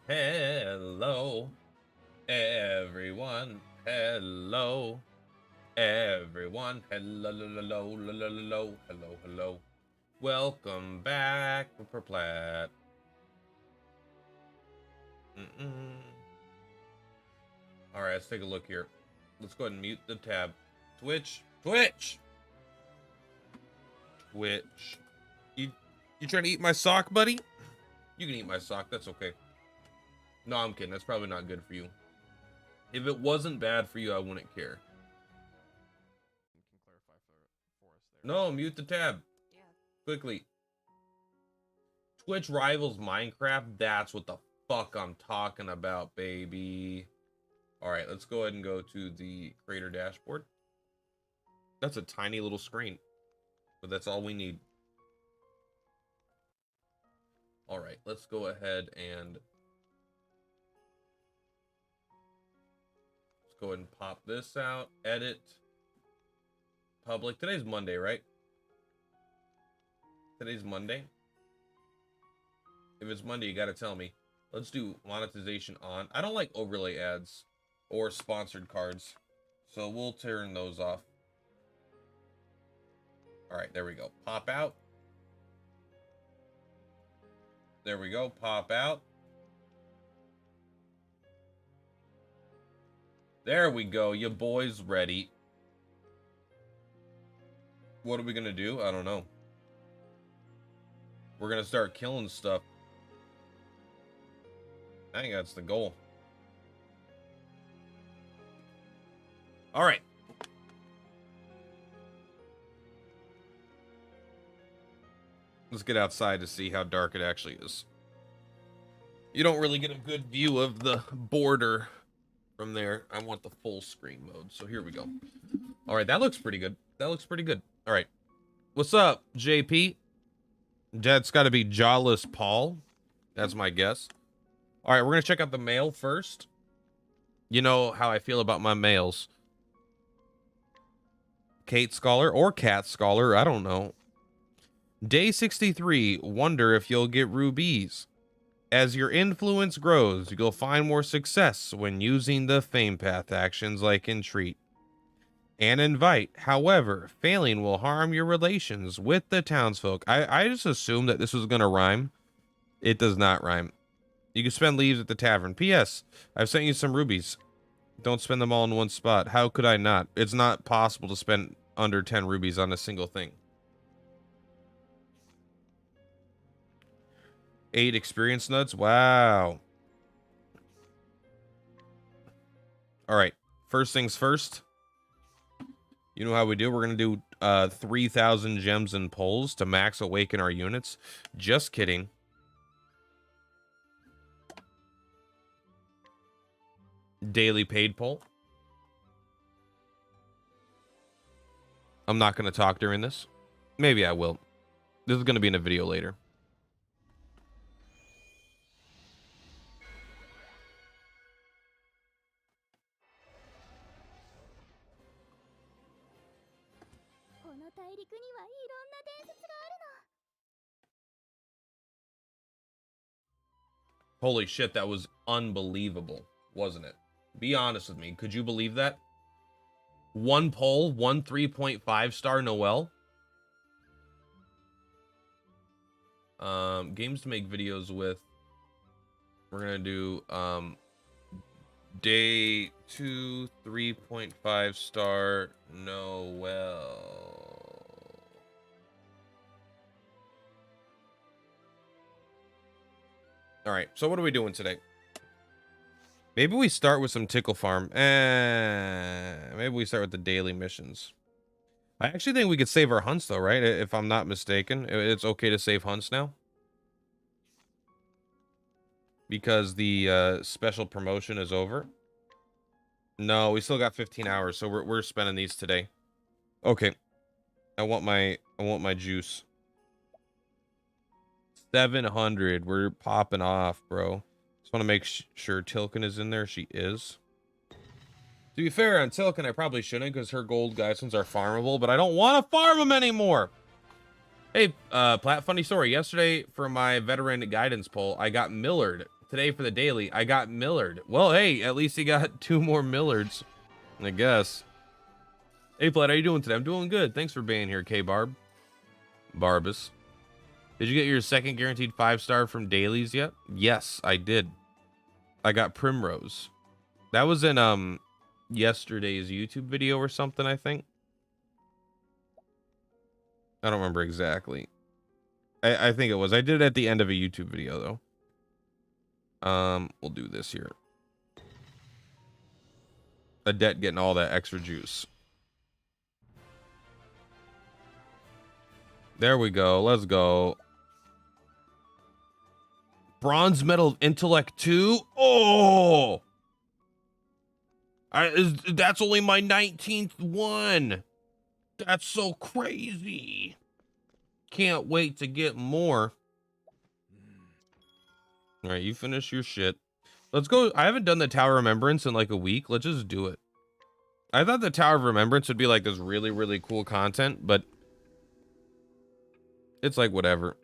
Hello, everyone. Hello, everyone. Hello, hello, hello, hello, hello, hello. Welcome back for Plat. All right, let's take a look here. Let's go ahead and mute the tab. Twitch. You trying to eat my sock, buddy? You can eat my sock. That's okay. No, I'm kidding. That's probably not good for you. If it wasn't bad for you, I wouldn't care. No, mute the tab. Yeah. Quickly. Twitch rivals Minecraft. That's what the fuck I'm talking about, baby. All right, let's go ahead and go to the creator dashboard. That's a tiny little screen, but that's all we need. All right, let's go ahead and go ahead and pop this out. Edit. Public. Today's Monday, right? Today's Monday. If it's Monday, you gotta tell me. Let's do monetization on. I don't like overlay ads or sponsored cards, so we'll turn those off. All right, there we go. Pop out. There we go. Pop out. There we go. Your boy's ready. What are we gonna do? I don't know. We're gonna start killing stuff. I think that's the goal. All right. Let's get outside to see how dark it actually is. You don't really get a good view of the border from there. I want the full screen mode. So here we go. All right, that looks pretty good. That looks pretty good. All right. What's up, JP? That's got to be Jawless Paul. That's my guess. All right, we're going to check out the mail first. You know how I feel about my mails. Kate Scholar or Cat Scholar, I don't know. Day 63, wonder if you'll get rubies. As your influence grows, you'll find more success when using the fame path actions like entreat and invite. However, failing will harm your relations with the townsfolk. I just assumed that this was going to rhyme. It does not rhyme. You can spend leaves at the tavern. P.S. I've sent you some rubies. Don't spend them all in one spot. How could I not? It's not possible to spend under 10 rubies on a single thing. 8 experience nuts. Wow. All right. First things first. You know how we do. We're going to do 3,000 gems and pulls to max awaken our units. Just kidding. Daily paid pull. I'm not going to talk during this. Maybe I will. This is going to be in a video later. Holy shit, that was unbelievable, wasn't it? Be honest with me. Could you believe that? One poll, one 3.5 star Noel. Games to make videos with. We're gonna do day 2, 3.5 star Noel. All right, so what are we doing today? Maybe we start with some Tickle Farm. Maybe we start with the daily missions. I actually think we could save our hunts though, right? If I'm not mistaken, it's okay to save hunts now. Because the special promotion is over. No, we still got 15 hours, so we're spending these today. Okay. I want my juice. 700. We're popping off, bro. Just want to make sure Tilkin is in there. She is. To be fair, on Tilkin, I probably shouldn't because her gold Geisons are farmable, but I don't want to farm them anymore. Hey, Plat, funny story. Yesterday, for my veteran guidance poll, I got Millered today for the daily. I got Millard. Well, hey, at least he got 2 more Millards, I guess. Hey, Flat, how you doing today? I'm doing good. Thanks for being here, K-Barb. Barbus. Did you get your second guaranteed 5-star from dailies yet? Yes, I did. I got Primrose. That was in yesterday's YouTube video or something, I think. I don't remember exactly. I think it was. I did it at the end of a YouTube video though. We'll do this here. Adet getting all that extra juice. There we go. Let's go. Bronze medal of intellect 2. Oh, that's only my 19th one. That's so crazy. Can't wait to get more. All right, you finish your shit. Let's go. I haven't done the Tower of Remembrance in like a week. Let's just do it. I thought the Tower of Remembrance would be like this really, really cool content, but it's like whatever.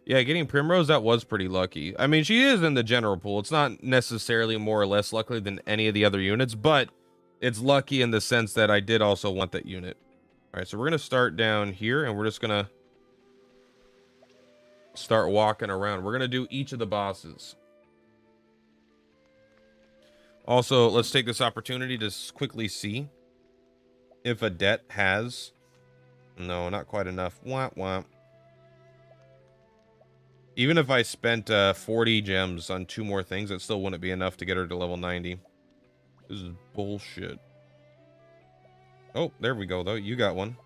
Yeah, getting Primrose, that was pretty lucky. I mean, she is in the general pool. It's not necessarily more or less lucky than any of the other units, but it's lucky in the sense that I did also want that unit. All right, so we're going to start down here, and we're just going to start walking around. We're going to do each of the bosses. Also, let's take this opportunity to quickly see if Adet has... No, not quite enough. Womp womp. Even if I spent 40 gems on 2 more things, it still wouldn't be enough to get her to level 90. This is bullshit. Oh, there we go, though. You got one.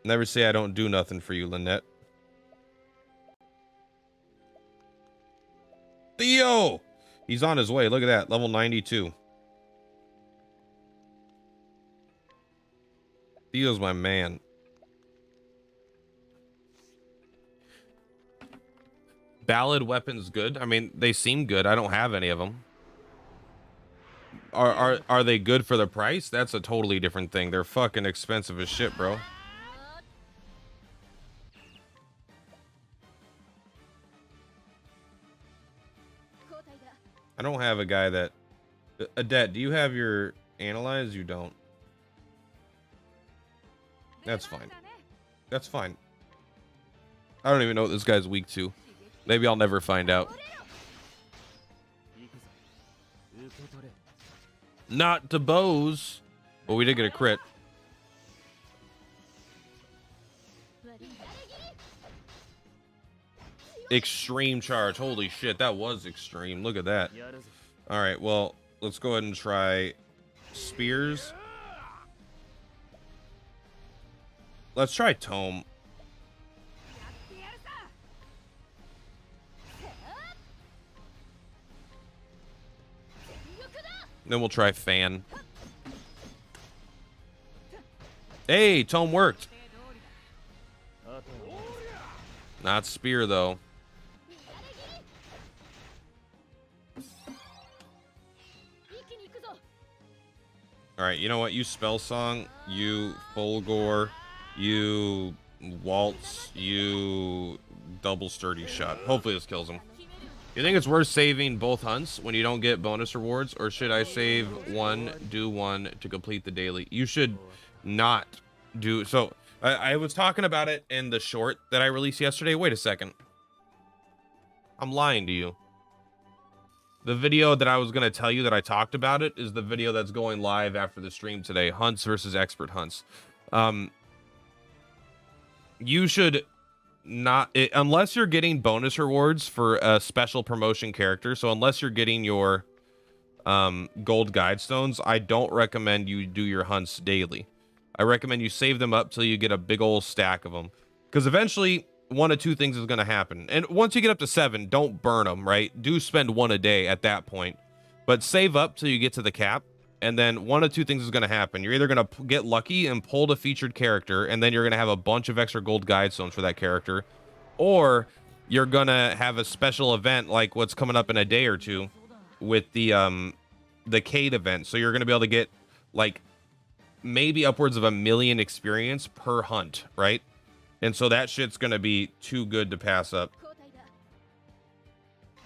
Never say I don't do nothing for you, Lynette. Theo! He's on his way. Look at that. Level 92. Theo's my man. Ballad weapons good? I mean, they seem good. I don't have any of them. Are they good for the price? That's a totally different thing. They're fucking expensive as shit, bro. I don't have a guy that... Adet, do you have your analyze? You don't. That's fine. That's fine. I don't even know what this guy's weak to. Maybe I'll never find out. Not to bows. Well, we did get a crit. Extreme charge. Holy shit, that was extreme. Look at that. All right, well, let's go ahead and try spears. Let's try tome. Then we'll try fan. Hey, tome worked. Not spear, though. Alright, you know what? You spell song, you Fulgore, you waltz, you double sturdy shot. Hopefully this kills him. You think it's worth saving both hunts when you don't get bonus rewards, or should I save one, do one to complete the daily? You should not do so. I was talking about it in the short that I released yesterday. Wait a second. I'm lying to you. The video that I was going to tell you that I talked about it is the video that's going live after the stream today. Hunts versus expert hunts. You should not, unless you're getting bonus rewards for a special promotion character. So unless you're getting your gold guide stones, I don't recommend you do your hunts daily. I recommend you save them up till you get a big old stack of them, because eventually one of two things is going to happen. And once you get up to 7, don't burn them, right? Do spend 1 a day at that point, but save up till you get to the cap. And then one of two things is going to happen. You're either going to get lucky and pull the featured character, and then you're going to have a bunch of extra gold guide stones for that character, or you're going to have a special event like what's coming up in a day or two with the Cade event. So you're going to be able to get like maybe upwards of 1 million experience per hunt, right? And so that shit's gonna be too good to pass up.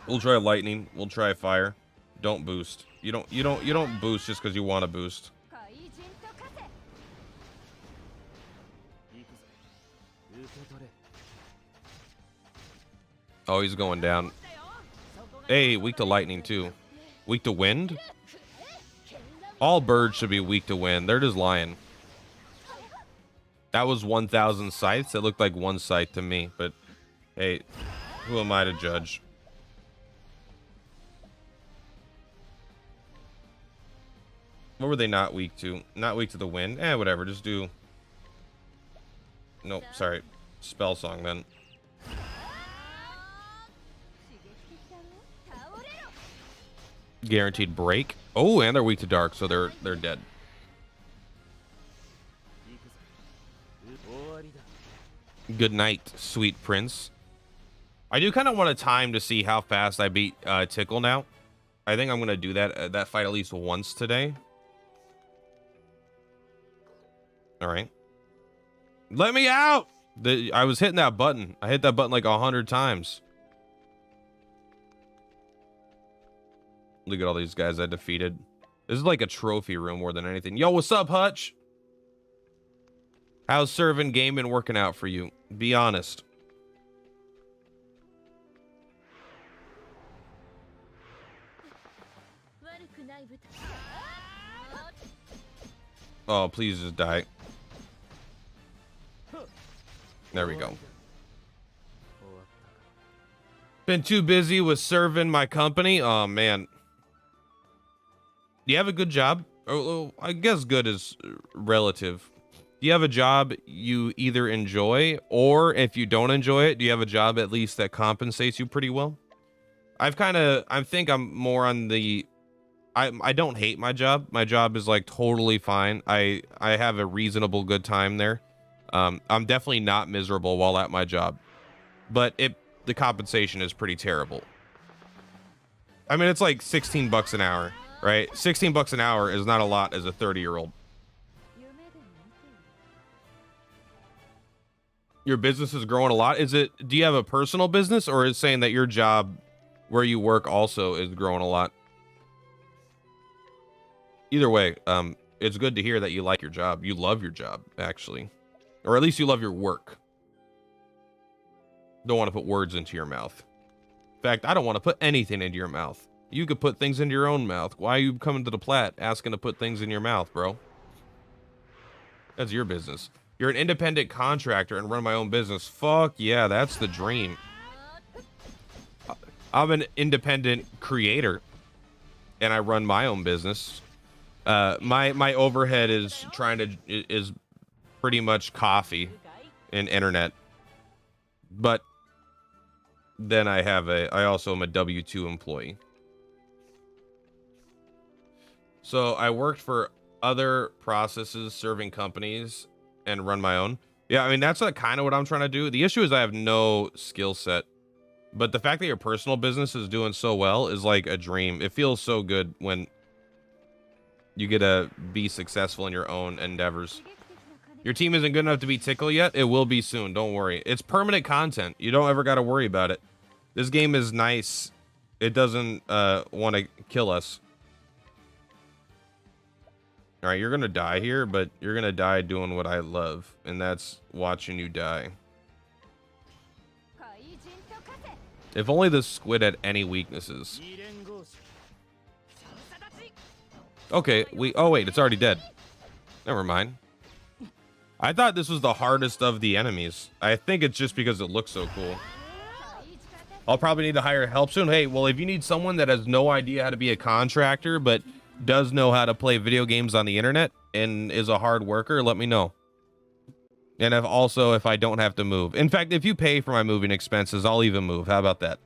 We'll try lightning. We'll try fire. Don't boost. You don't boost just because you want to boost. Oh, he's going down. Hey, weak to lightning too. Weak to wind? All birds should be weak to wind. They're just lying. That was 1,000 scythes. It looked like one scythe to me, but hey, who am I to judge? What were they not weak to? Not weak to the wind? Eh, whatever. Just do... Nope, sorry. Spell song then. Guaranteed break. Oh, and they're weak to dark, so they're dead. Good night, sweet prince. I do kind of want a time to see how fast I beat Tickle now. I think I'm gonna do that fight at least once today. All right. Let me out! I was hitting that button. I hit that button like 100 times. Look at all these guys I defeated. This is like a trophy room more than anything. Yo, what's up, Hutch? How's serving game been working out for you? Be honest. Oh, please just die. There we go. Been too busy with serving my company. Oh, man. Do you have a good job? Oh, I guess good is relative. Do you have a job you either enjoy, or if you don't enjoy it, do you have a job at least that compensates you pretty well? I think I'm more on the... I don't hate my job. My job is like totally fine. I have a reasonable good time there. I'm definitely not miserable while at my job, but the compensation is pretty terrible. I mean, it's like 16 bucks an hour, right? 16 bucks an hour is not a lot as a 30-year-old. Your business is growing a lot. Do you have a personal business, or is saying that your job where you work also is growing a lot? Either way, it's good to hear that you like your job. You love your job, actually. Or at least you love your work. Don't want to put words into your mouth. In fact, I don't want to put anything into your mouth. You could put things into your own mouth. Why are you coming to the plat asking to put things in your mouth, bro? That's your business. You're an independent contractor and run my own business. Fuck yeah, that's the dream. I'm an independent creator and I run my own business. My overhead is is pretty much coffee and internet, but then I also am a W-2 employee. So I worked for other processes serving companies and run my own. Yeah, I mean, that's kind of what I'm trying to do. The issue is I have no skill set, but the fact that your personal business is doing so well is like a dream. It feels so good when you get to be successful in your own endeavors. Your team isn't good enough to be Tickle yet. It will be soon. Don't worry. It's permanent content. You don't ever got to worry about it. This game is nice. It doesn't want to kill us. All right, you're going to die here, but you're going to die doing what I love, and that's watching you die. If only the squid had any weaknesses. Okay, oh wait, it's already dead. Never mind. I thought this was the hardest of the enemies. I think it's just because it looks so cool. I'll probably need to hire help soon. Hey, well, if you need someone that has no idea how to be a contractor, but does know how to play video games on the internet and is a hard worker, let me know. And if I don't have to move. In fact, if you pay for my moving expenses, I'll even move. How about that?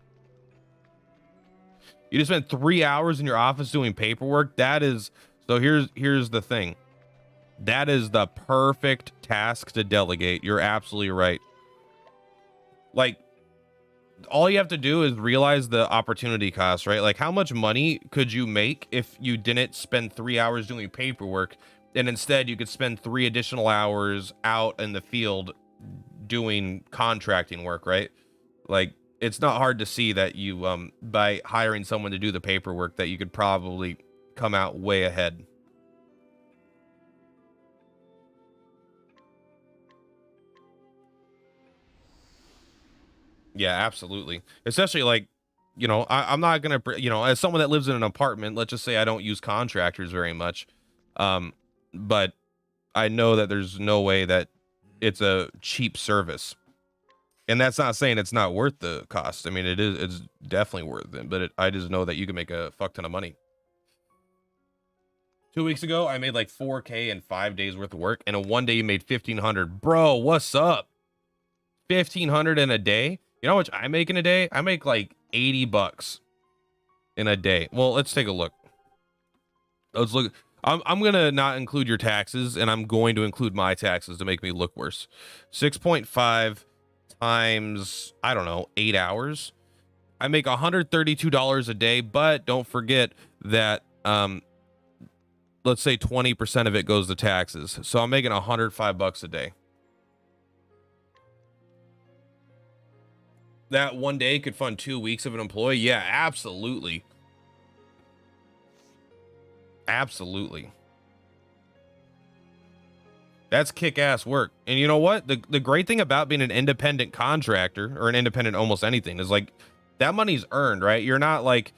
You just spent 3 hours in your office doing paperwork. So here's the thing. That is the perfect task to delegate. You're absolutely right. Like, all you have to do is realize the opportunity cost, right? Like, how much money could you make if you didn't spend 3 hours doing paperwork, and instead you could spend 3 additional hours out in the field doing contracting work, right? Like, it's not hard to see that you, by hiring someone to do the paperwork, that you could probably come out way ahead. Yeah, absolutely. Especially like, I'm not gonna, as someone that lives in an apartment, let's just say I don't use contractors very much. Um, but I know that there's no way that it's a cheap service. And that's not saying it's not worth the cost. I mean, it's definitely worth it, but I just know that you can make a fuck ton of money. 2 weeks ago, I made like 4K in 5 days worth of work, and in one day you made 1,500. Bro, what's up? 1,500 in a day? You know how much I make in a day? I make like 80 bucks in a day. Well, let's take a look. Let's look. I'm gonna not include your taxes, and I'm going to include my taxes to make me look worse. 6.5 times, I don't know, 8 hours. I make $132 a day, but don't forget that let's say 20% of it goes to taxes. So I'm making 105 bucks a day. That one day could fund 2 weeks of an employee. Yeah, absolutely. Absolutely. That's kick-ass work. And you know what? The great thing about being an independent contractor, or an independent almost anything, is like that money's earned, right? You're not like,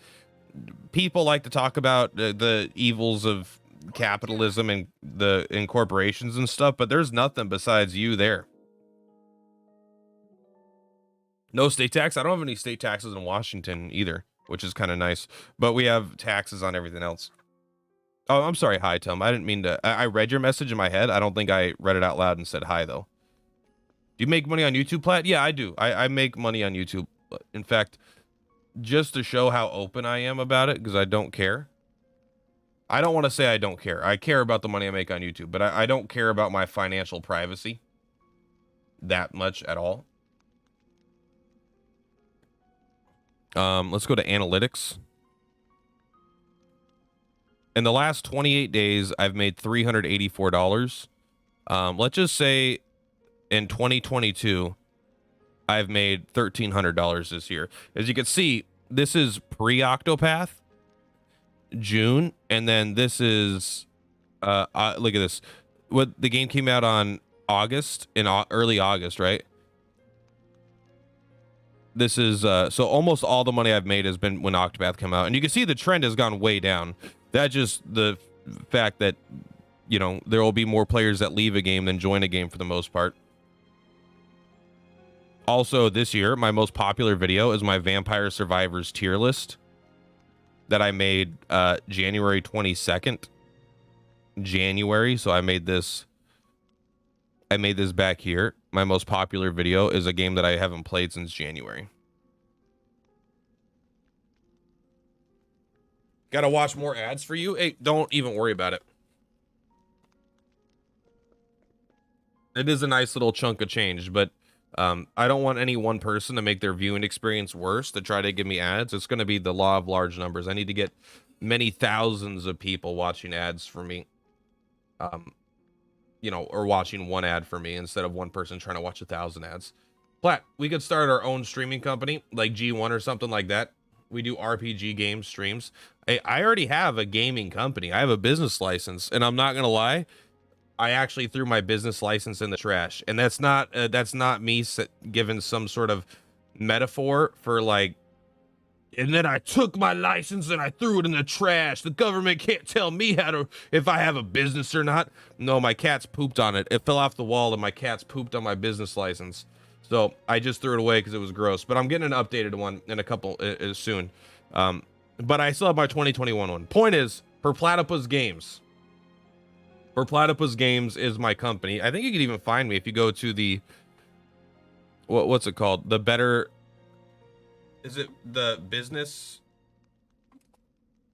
people like to talk about the evils of capitalism and in corporations and stuff, but there's nothing besides you there. No state tax. I don't have any state taxes in Washington either, which is kind of nice, but we have taxes on everything else. Oh, I'm sorry. Hi, Tom. I didn't mean to. I read your message in my head. I don't think I read it out loud and said hi, though. Do you make money on YouTube, Platt? Yeah, I do. I make money on YouTube. In fact, just to show how open I am about it, because I don't care. I don't want to say I don't care. I care about the money I make on YouTube, but I don't care about my financial privacy that much at all. Let's go to analytics. In the last 28 days, I've made $384. Let's just say in 2022, I've made $1,300 this year. As you can see, this is pre-Octopath, June, and then this is, look at this. What the game came out on August, in early August, right? This is, so almost all the money I've made has been when Octopath came out. And you can see the trend has gone way down. That's just the fact that, there will be more players that leave a game than join a game for the most part. Also, this year, my most popular video is my Vampire Survivors tier list that I made January 22nd. January, so I made this back here. My most popular video is a game that I haven't played since January. Gotta watch more ads for you? Hey, don't even worry about it. It is a nice little chunk of change, but I don't want any one person to make their viewing experience worse to try to give me ads. It's going to be the law of large numbers. I need to get many thousands of people watching ads for me. Or watching one ad for me instead of one person trying to watch 1,000 ads. Platt, we could start our own streaming company, like G1 or something like that. We do RPG game streams. I already have a gaming company. I have a business license, and I'm not gonna lie, I actually threw my business license in the trash, and that's not me giving some sort of metaphor for like. And then I took my license and I threw it in the trash. The government can't tell me if I have a business or not. No, my cat's pooped on it. It fell off the wall and my cat's pooped on my business license. So I just threw it away because it was gross. But I'm getting an updated one in a couple soon. But I still have my 2021 one. Point is, Per Platypus Games. Per Platypus Games is my company. I think you can even find me if you go to the what's it called? The better. Is it the business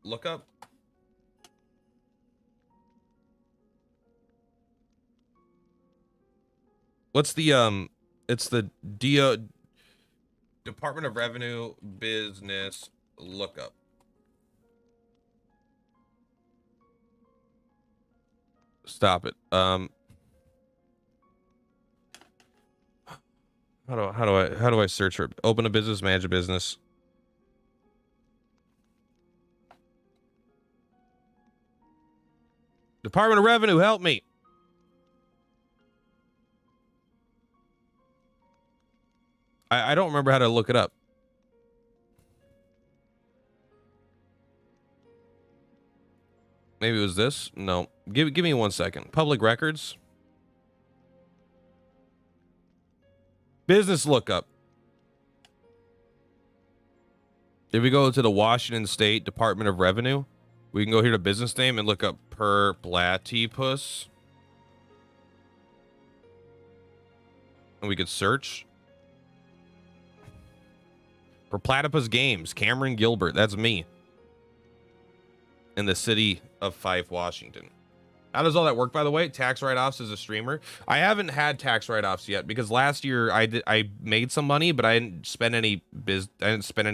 lookup? What's the it's the Department of Revenue business lookup. Stop it. How do I search for open a business, manage a business? Department of Revenue, help me. I don't remember how to look it up. Maybe it was this. No, give me 1 second. Public records. Business lookup. If we go to the Washington State Department of Revenue, we can go here to business name and look up per platypus. And we could search. For Platypus Games, Cameron Gilbert. That's me. In the city of Fife, Washington. How does all that work, by the way? Tax write-offs as a streamer. I haven't had tax write-offs yet because last year I made some money, but I didn't spend any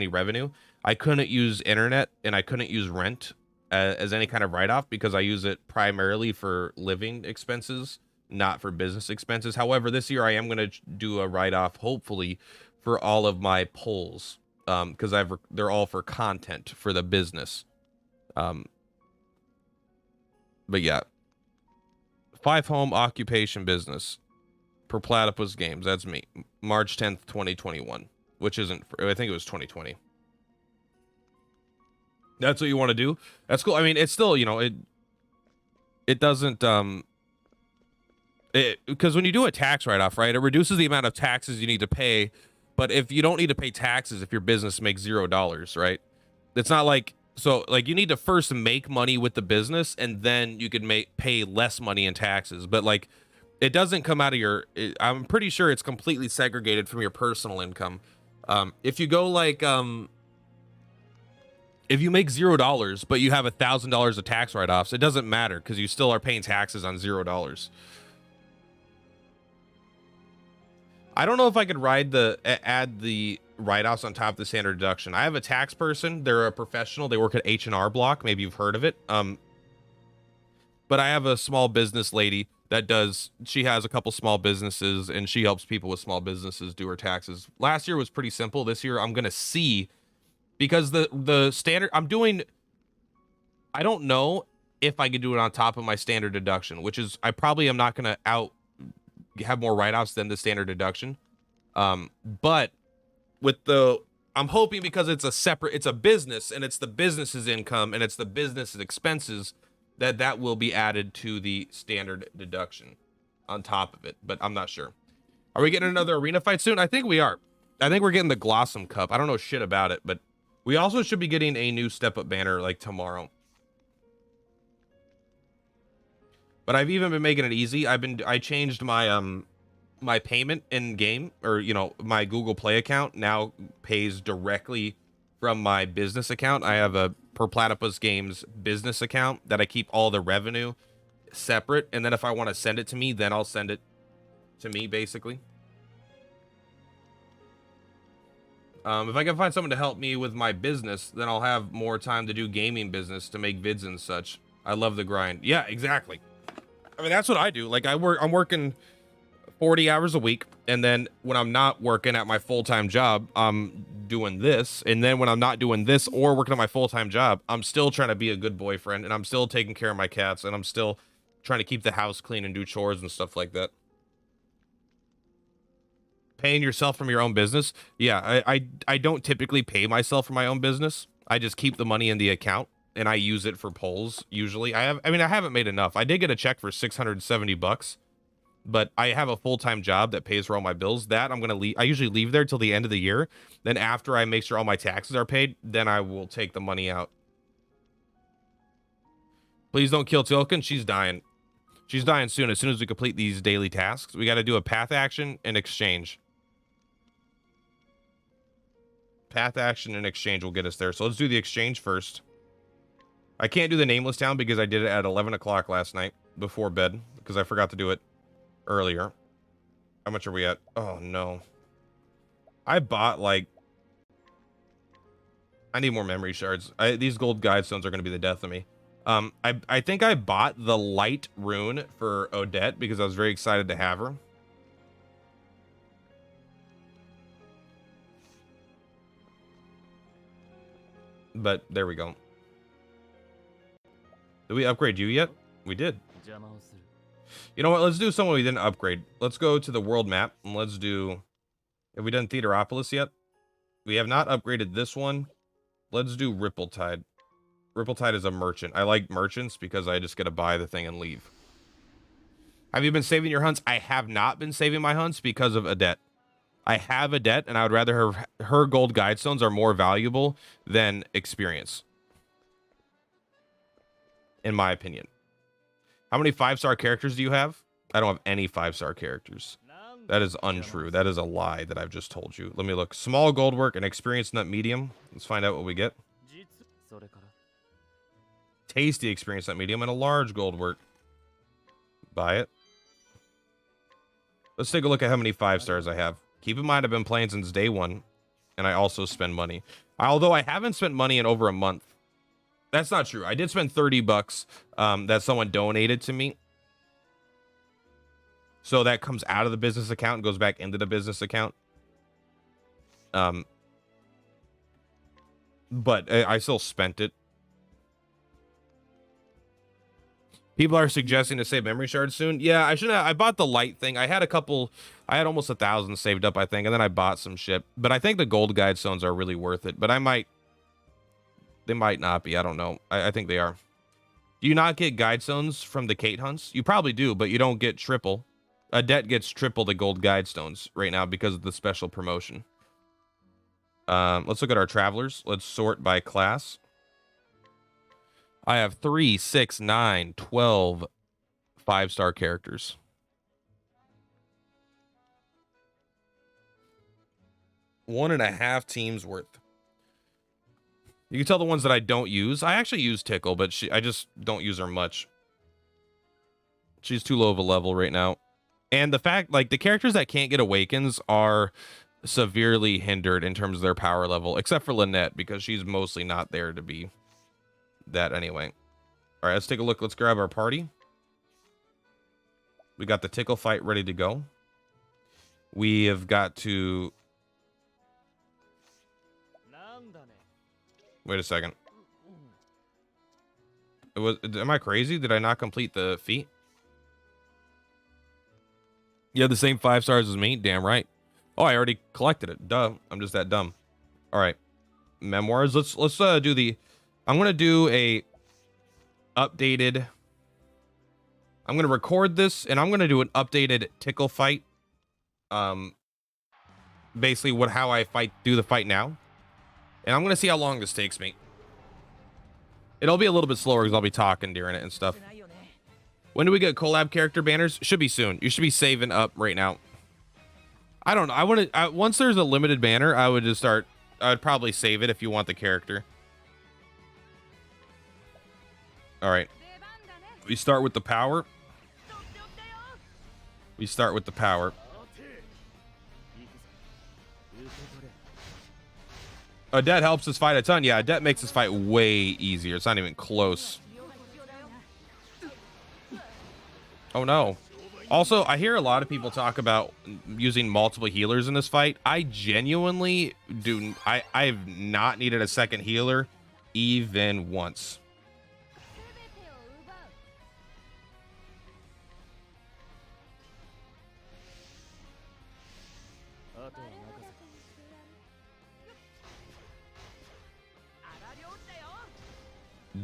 revenue. I couldn't use internet and I couldn't use rent as any kind of write-off because I use it primarily for living expenses, not for business expenses. However, this year I am going to do a write-off, hopefully, for all of my polls because they're all for content for the business. But yeah. 5 home occupation business per Platypus Games. That's me. March 10th, 2021, which isn't, I think it was 2020. That's what you want to do. That's cool. I mean, it's still, you know, it doesn't, because when you do a tax write-off, right, it reduces the amount of taxes you need to pay. But if you don't need to pay taxes, if your business makes $0, right, it's not like, so like you need to first make money with the business and then you could pay less money in taxes. But like it doesn't come out of your, I'm pretty sure it's completely segregated from your personal income. If you go like, if you make $0, but you have $1,000 of tax write-offs, it doesn't matter because you still are paying taxes on $0. I don't know if I could add the write-offs on top of the standard deduction. I have a tax person. They're a professional. They work at H&R Block. Maybe you've heard of it. But I have a small business lady she has a couple small businesses and she helps people with small businesses do her taxes. Last year was pretty simple. This year I'm going to see, because the standard I don't know if I could do it on top of my standard deduction, which is, I probably am not going to have more write-offs than the standard deduction. But I'm hoping because it's a business and it's the business's income and it's the business's expenses that will be added to the standard deduction on top of it. But I'm not sure. Are we getting another arena fight soon? I think we are. I think we're getting the Glossum Cup. I don't know shit about it, but we also should be getting a new Step Up banner like tomorrow. But I've even been making it easy. I changed my my payment in game, or you know, my Google Play account now pays directly from my business account. I have a Per Platypus Games business account that I keep all the revenue separate, and then if I want to send it to me, then I'll send it to me basically. If I can find someone to help me with my business, then I'll have more time to do gaming business to make vids and such. I love the grind. Yeah, exactly. I mean, that's what I do. Like I'm working 40 hours a week, and then when I'm not working at my full-time job, I'm doing this, and then when I'm not doing this or working at my full-time job, I'm still trying to be a good boyfriend, and I'm still taking care of my cats, and I'm still trying to keep the house clean and do chores and stuff like that. Paying yourself from your own business? Yeah, I don't typically pay myself for my own business. I just keep the money in the account and I use it for polls usually. I haven't made enough. I did get a check for $670, but I have a full-time job that pays for all my bills. That I'm going to leave. I usually leave there till the end of the year. Then after I make sure all my taxes are paid, then I will take the money out. Please don't kill Tilkin. She's dying. She's dying soon. As soon as we complete these daily tasks, we got to do a path action and exchange. Path action and exchange will get us there. So let's do the exchange first. I can't do the nameless town because I did it at 11 o'clock last night before bed because I forgot to do it earlier. How much are we at? Oh no. I bought like, I need more memory shards. These gold guide stones are going to be the death of me. I think I bought the light rune for Odette because I was very excited to have her. But there we go. Did we upgrade you yet? We did. You know what? Let's do someone we didn't upgrade. Let's go to the world map and let's do... Have we done Theateropolis yet? We have not upgraded this one. Let's do Rippletide. Rippletide is a merchant. I like merchants because I just get to buy the thing and leave. Have you been saving your hunts? I have not been saving my hunts because of a debt. I have a debt, and I would rather her gold guidestones are more valuable than experience. In my opinion. How many 5-star characters do you have? I don't have any 5-star characters. That is untrue. That is a lie that I've just told you. Let me look. Small gold work and experience nut medium. Let's find out what we get. Tasty experience nut medium and a large gold work. Buy it. Let's take a look at how many 5-stars I have. Keep in mind, I've been playing since day one, and I also spend money. Although I haven't spent money in over a month. That's not true. I did spend 30 bucks that someone donated to me. So that comes out of the business account and goes back into the business account. But I still spent it. People are suggesting to save memory shards soon. Yeah, I should have. I bought the light thing. I had almost 1,000 saved up, I think, and then I bought some shit. But I think the gold guidestones are really worth it. But they might not be. I don't know. I think they are. Do you not get guidestones from the Kate hunts? You probably do, but you don't get triple. A debt gets triple the gold guidestones right now because of the special promotion. Let's look at our travelers. Let's sort by class. I have 3, 6, 9, 12 5-star characters. One and a half teams worth. You can tell the ones that I don't use. I actually use Tickle, but I just don't use her much. She's too low of a level right now. And the fact, like, the characters that can't get awakens are severely hindered in terms of their power level, except for Lynette, because she's mostly not there to be that anyway. All right, let's take a look. Let's grab our party. We got the Tickle fight ready to go. We have got to... Wait a second. Am I crazy? Did I not complete the feat? You have the same 5 stars as me? Damn right. Oh, I already collected it. Duh. I'm just that dumb. All right. Memoirs. Let's do the... I'm going to do a updated... I'm going to record this, and I'm going to do an updated Tickle fight. Basically, how I do the fight now. And I'm going to see how long this takes me. It'll be a little bit slower because I'll be talking during it and stuff. When do we get collab character banners? Should be soon. You should be saving up right now. I don't know. Once there's a limited banner, I would probably save it if you want the character. All right. We start with the power. We start with the power. A debt helps us fight a ton. Yeah, a debt makes this fight way easier. It's not even close. Oh, no. Also, I hear a lot of people talk about using multiple healers in this fight. I genuinely do. I have not needed a second healer even once.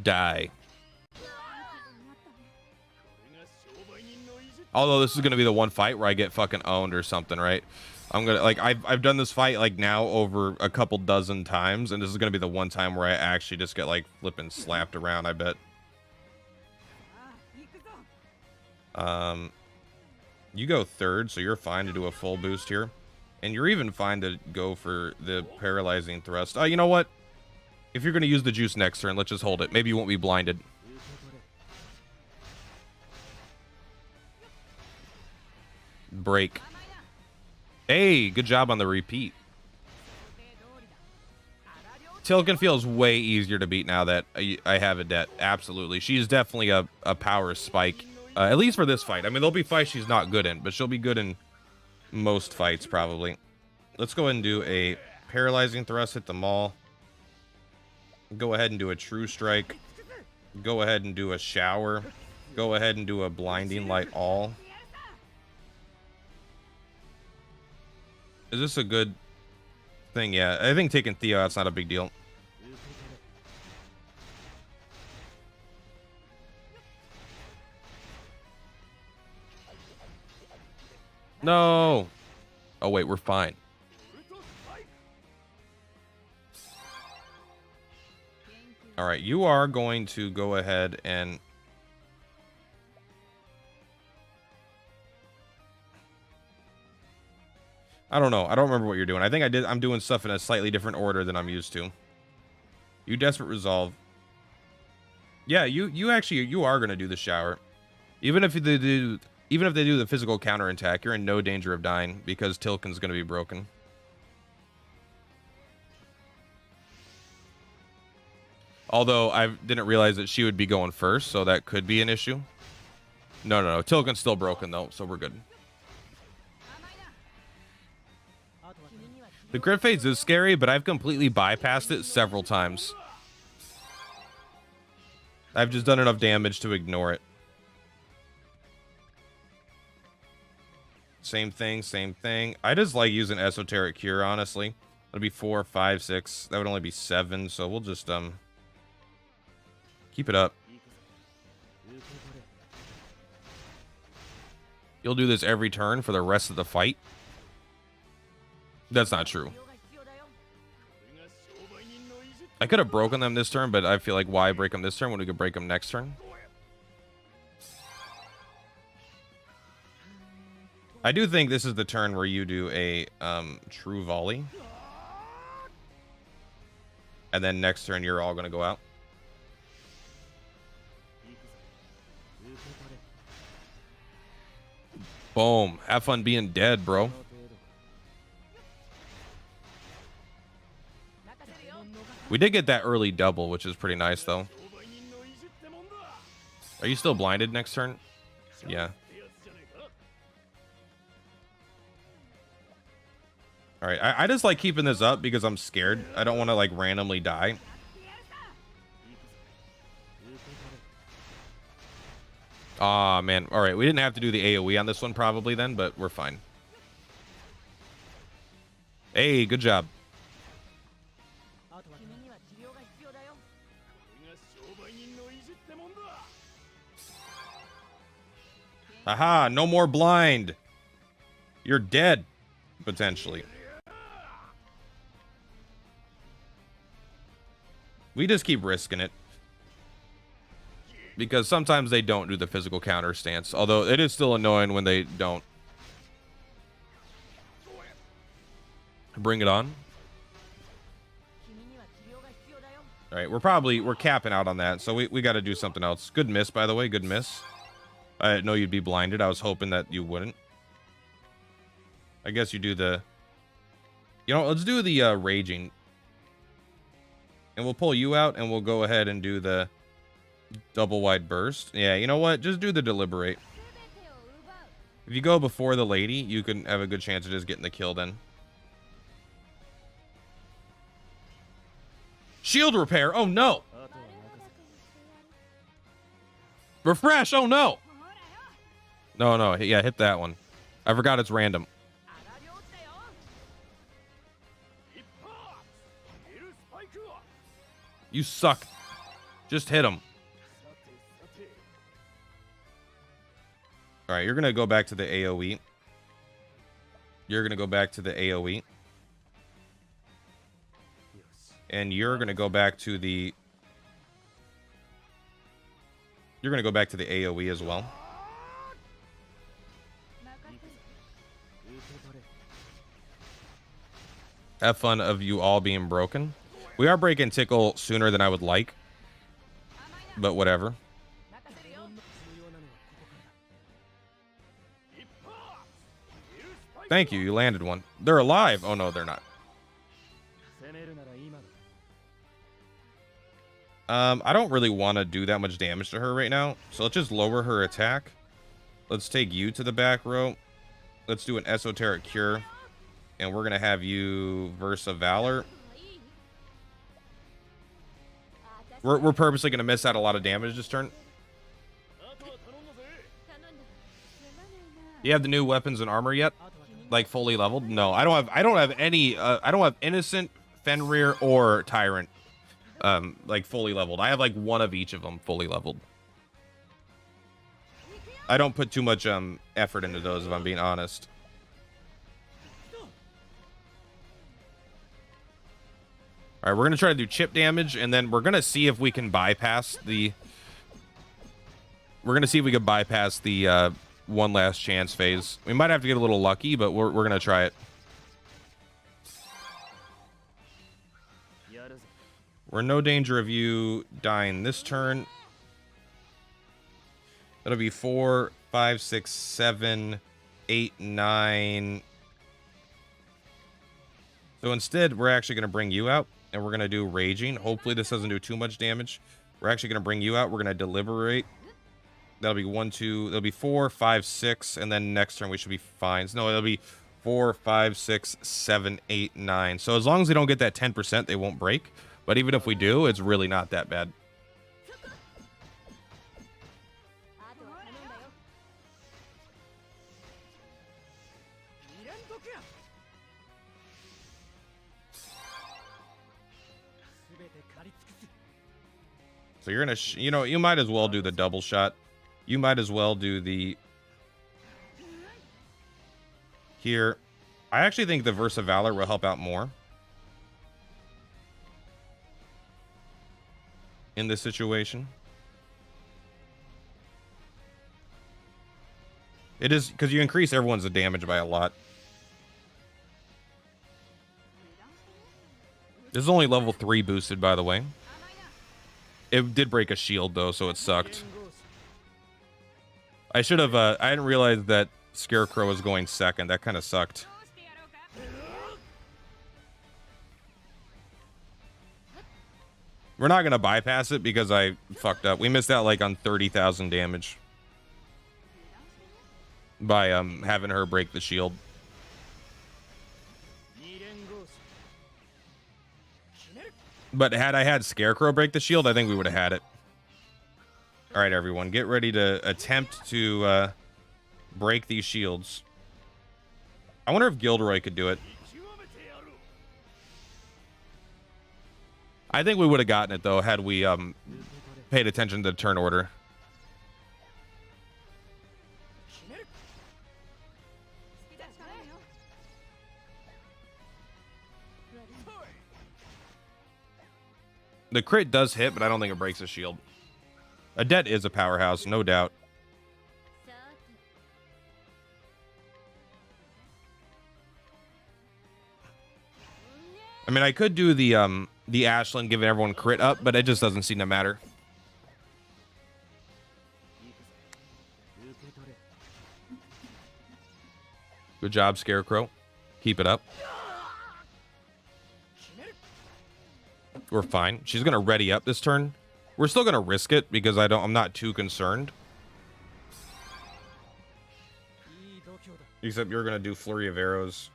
Die. Although this is going to be the one fight where I get fucking owned or something, right? I'm going to, like, I've done this fight, like, now over a couple dozen times, and this is going to be the one time where I actually just get, like, flipping slapped around, I bet. You go third, so you're fine to do a full boost here. And you're even fine to go for the paralyzing thrust. You know what? If you're going to use the juice next turn, let's just hold it. Maybe you won't be blinded. Break. Hey, good job on the repeat. Tilkin feels way easier to beat now that I have a debt. Absolutely. She's definitely a power spike. At least for this fight. I mean, there'll be fights she's not good in, but she'll be good in most fights, probably. Let's go ahead and do a paralyzing thrust, hit the maul. Go ahead and do a true strike. Go ahead and do a shower. Go ahead and do a blinding light all. Is this a good thing? Yeah, I think taking Theo out's not a big deal. No. Oh, wait, we're fine. All right, you are going to go ahead and... I don't know. I don't remember what you're doing. I think I'm doing stuff in a slightly different order than I'm used to. You Desperate Resolve. Yeah, you are going to do the shower. Even if they do the physical counterattack, you're in no danger of dying because Tilken's going to be broken. Although I didn't realize that she would be going first, so that could be an issue. No. Tilken's still broken though, so we're good. The crit phase is scary, but I've completely bypassed it several times. I've just done enough damage to ignore it. Same thing. I just like using Esoteric Cure, honestly. That'd be 4, 5, 6. That would only be 7, so we'll just keep it up. You'll do this every turn for the rest of the fight. That's not true. I could have broken them this turn, but I feel like why break them this turn when we could break them next turn? I do think this is the turn where you do a true volley. And then next turn you're all going to go out. Boom. Have fun being dead, bro. We did get that early double, which is pretty nice, though. Are you still blinded next turn? Yeah. All right. I just like keeping this up because I'm scared. I don't want to, like, randomly die. Aw, man. All right. We didn't have to do the AoE on this one probably then, but we're fine. Hey, good job. Aha, no more blind. You're dead, potentially. We just keep risking it. Because sometimes they don't do the physical counter stance. Although it is still annoying when they don't. Bring it on. Alright, we're capping out on that. So we got to do something else. Good miss, by the way. Good miss. I didn't know you'd be blinded. I was hoping that you wouldn't. I guess you do the... You know, let's do the raging. And we'll pull you out and we'll go ahead and do the double wide burst. Yeah, you know what? Just do the deliberate. If you go before the lady, you can have a good chance of just getting the kill then. Shield repair. Oh, no. Refresh. Oh, no. No. Yeah, hit that one. I forgot it's random. You suck. Just hit him. All right, you're going to go back to the AoE. You're going to go back to the AoE. And you're going to go back to the... You're going to go back to the AoE as well. Have fun of you all being broken. We are breaking Tickle sooner than I would like. But whatever. Thank you. You landed one. They're alive. Oh, no, they're not. I don't really want to do that much damage to her right now. So let's just lower her attack. Let's take you to the back row. Let's do an Esoteric Cure. And we're going to have you Versa Valor. We're purposely going to miss out a lot of damage this turn. You have the new weapons and armor yet? Like fully leveled? No, I don't have any I don't have innocent, Fenrir, or tyrant like fully leveled. I have like one of each of them fully leveled. I don't put too much effort into those, if I'm being honest. All right, we're gonna try to do chip damage, and then we're gonna see if we can bypass the. We're gonna see if we can bypass the one last chance phase. We might have to get a little lucky, but we're gonna try it. We're in no danger of you dying this turn. That'll be 4, 5, 6, 7, 8, 9. So instead, we're actually gonna bring you out. And we're going to do raging. Hopefully this doesn't do too much damage. We're actually going to bring you out. We're going to deliberate. That'll be 1, 2. That'll be 4, 5, 6. And then next turn we should be fine. So no, it'll be 4, 5, 6, 7, 8, 9. So as long as they don't get that 10%, they won't break. But even if we do, it's really not that bad. So you're gonna, you know, you might as well do the double shot. You might as well do the here. I actually think the Versa Valor will help out more in this situation. It is because you increase everyone's damage by a lot. This is only level 3 boosted, by the way. It did break a shield, though, so it sucked. I should have, I didn't realize that Scarecrow was going second. That kind of sucked. We're not going to bypass it because I fucked up. We missed out, like, on 30,000 damage by, having her break the shield. But had I had Scarecrow break the shield, I think we would have had it. All right, everyone, get ready to attempt to break these shields. I wonder if Gilderoy could do it. I think we would have gotten it, though, had we paid attention to the turn order. The crit does hit, but I don't think it breaks a shield. Adet is a powerhouse, no doubt. I mean, I could do the Ashland giving everyone crit up, but it just doesn't seem to matter. Good job, Scarecrow. Keep it up. We're fine. She's gonna ready up this turn. We're still gonna risk it because I'm not too concerned. Except you're gonna do Flurry of Arrows.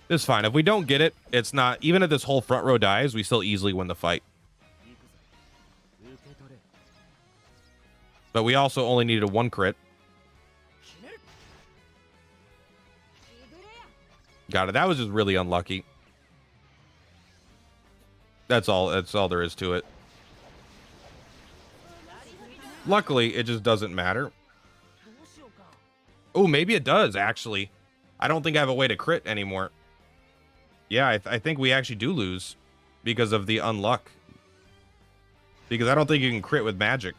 It's fine. If we don't get it, it's not, even if this whole front row dies, we still easily win the fight. But we also only needed a 1 crit. Got it. That was just really unlucky. That's all there is to it. Luckily, it just doesn't matter. Oh, maybe it does, actually. I don't think I have a way to crit anymore. Yeah, I think we actually do lose because of the unluck. Because I don't think you can crit with magic.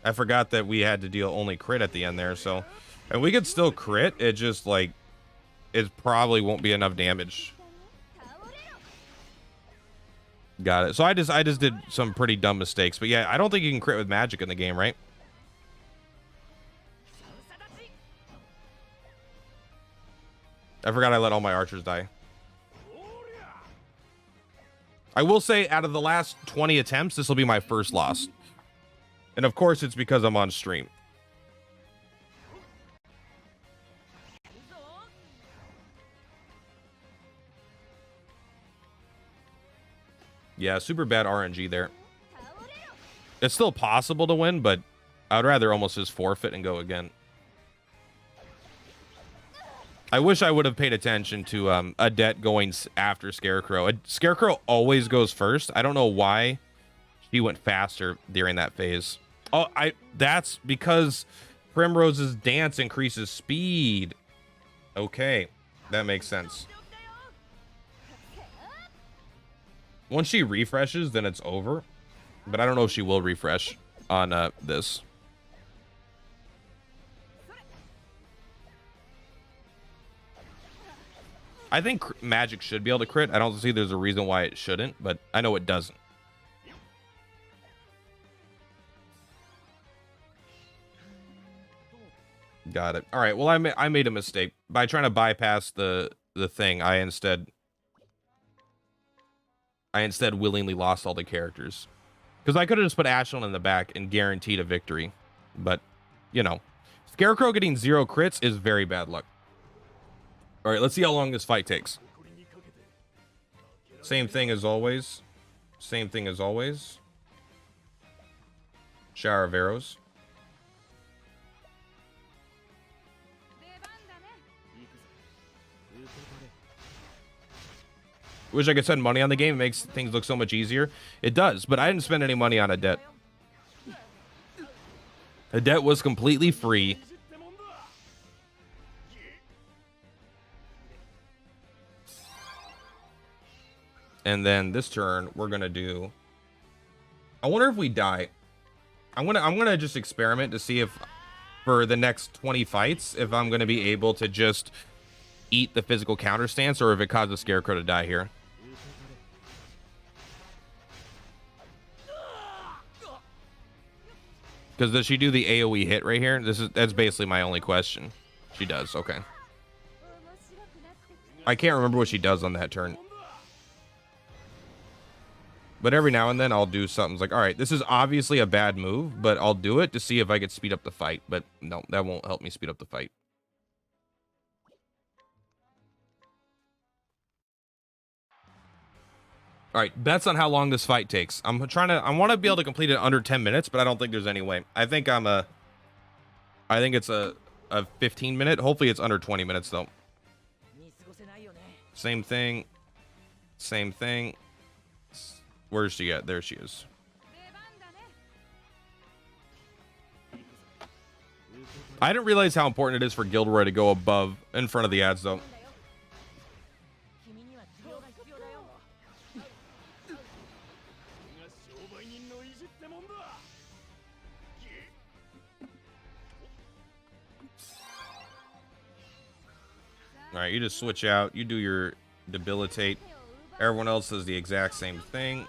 I forgot that we had to deal only crit at the end there, so... And we could still crit, it just, like... It probably won't be enough damage. Got it. So I just did some pretty dumb mistakes. But yeah, I don't think you can crit with magic in the game, right? I forgot I let all my archers die. I will say, out of the last 20 attempts, this will be my first loss. And of course, it's because I'm on stream. Yeah, super bad RNG there. It's still possible to win, but I'd rather almost just forfeit and go again. I wish I would have paid attention to Adet going after Scarecrow. Scarecrow always goes first. I don't know why she went faster during that phase. Oh, that's because Primrose's dance increases speed. Okay, that makes sense. Once she refreshes, then it's over. But I don't know if she will refresh on this. I think magic should be able to crit. I don't see there's a reason why it shouldn't, but I know it doesn't. Got it. All right. Well, I made a mistake by trying to bypass the thing. I instead willingly lost all the characters. Because I could have just put Ashlyn in the back and guaranteed a victory. But, you know, Scarecrow getting 0 crits is very bad luck. All right, let's see how long this fight takes. Same thing as always. Same thing as always. Shower of arrows. Wish I could spend money on the game. It makes things look so much easier. It does, but I didn't spend any money on Adet. Adet was completely free. And then this turn, we're gonna do. I wonder if we die. I'm gonna just experiment to see if, for the next 20 fights, if I'm gonna be able to just eat the physical counter stance, or if it causes Scarecrow to die here. Because does she do the AoE hit right here? That's basically my only question. She does, okay. I can't remember what she does on that turn. But every now and then I'll do something like, all right, this is obviously a bad move, but I'll do it to see if I could speed up the fight. But no, that won't help me speed up the fight. All right, bets on how long this fight takes. I want to be able to complete it under 10 minutes, but I don't think there's any way. I think it's a 15 minute. Hopefully it's under 20 minutes though. Same thing. Same thing. Where's she at? There she is. I didn't realize how important it is for Gilderoy to go above in front of the ads though. All right, you just switch out. You do your debilitate. Everyone else does the exact same thing.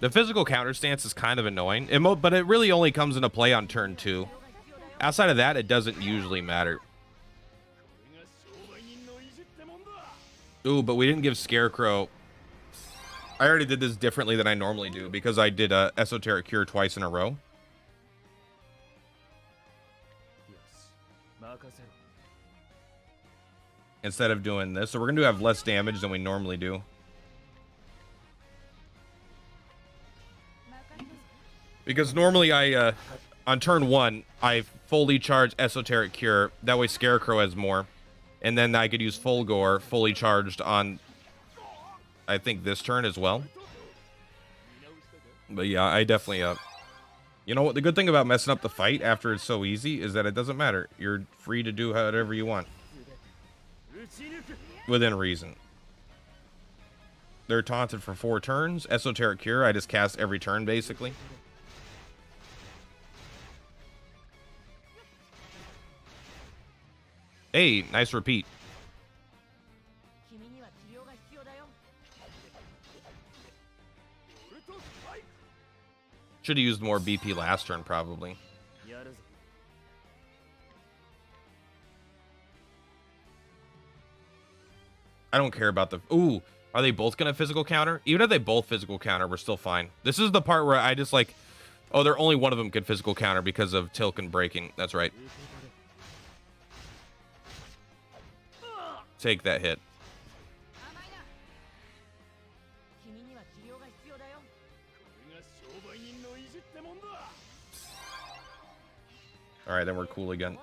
The physical counter stance is kind of annoying, but it really only comes into play on turn 2. Outside of that, it doesn't usually matter. Ooh, but we didn't give Scarecrow. I already did this differently than I normally do because I did a Esoteric Cure twice in a row. Instead of doing this, so we're gonna have less damage than we normally do. Because normally on turn 1, I fully charge Esoteric Cure. That way Scarecrow has more. And then I could use Fulgore fully charged on, I think, this turn as well. But yeah, I definitely, you know what? The good thing about messing up the fight after it's so easy is that it doesn't matter. You're free to do whatever you want. Within reason. They're taunted for 4 turns. Esoteric Cure, I just cast every turn, basically. Hey, nice repeat. Should have used more BP last turn, probably. I don't care about the... Ooh, are they both going to physical counter? Even if they both physical counter, we're still fine. This is the part where I just like... Oh, they're only one of them could physical counter because of Tilk and breaking. That's right. take that hit. All right, then we're cool again.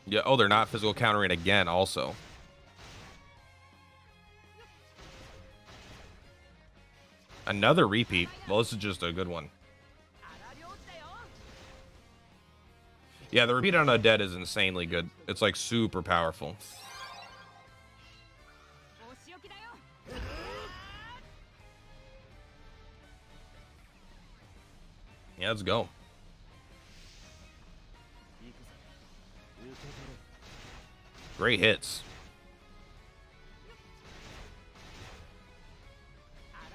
Yeah, oh, they're not physical countering again also. Another repeat. Well, this is just a good one. Yeah, the repeat on a dead is insanely good. It's like super powerful. Yeah, let's go. Great hits.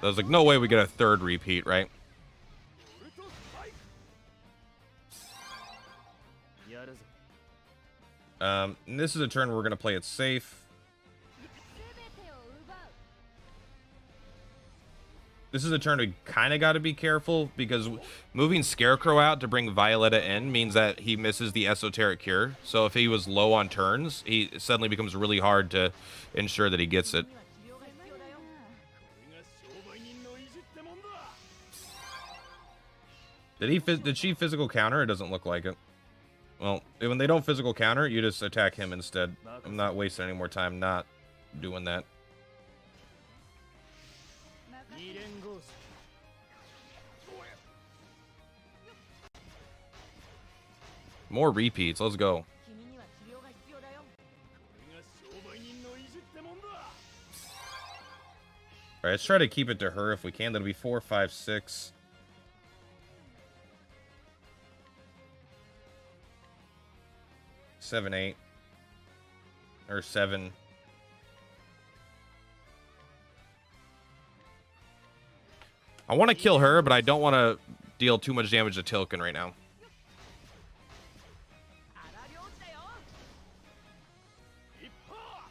There's like no way we get a third repeat, right? This is a turn where we're gonna play it safe. This is a turn we kind of got to be careful because moving Scarecrow out to bring Violetta in means that he misses the Esoteric Cure. So if he was low on turns, he suddenly becomes really hard to ensure that he gets it. Did she physical counter? It doesn't look like it. Well, when they don't physical counter, you just attack him instead. I'm not wasting any more time not doing that. More repeats. Let's go. All right, let's try to keep it to her if we can. That'll be 4, 5, 6. 7, 8. Or 7. I want to kill her, but I don't want to deal too much damage to Tilken right now.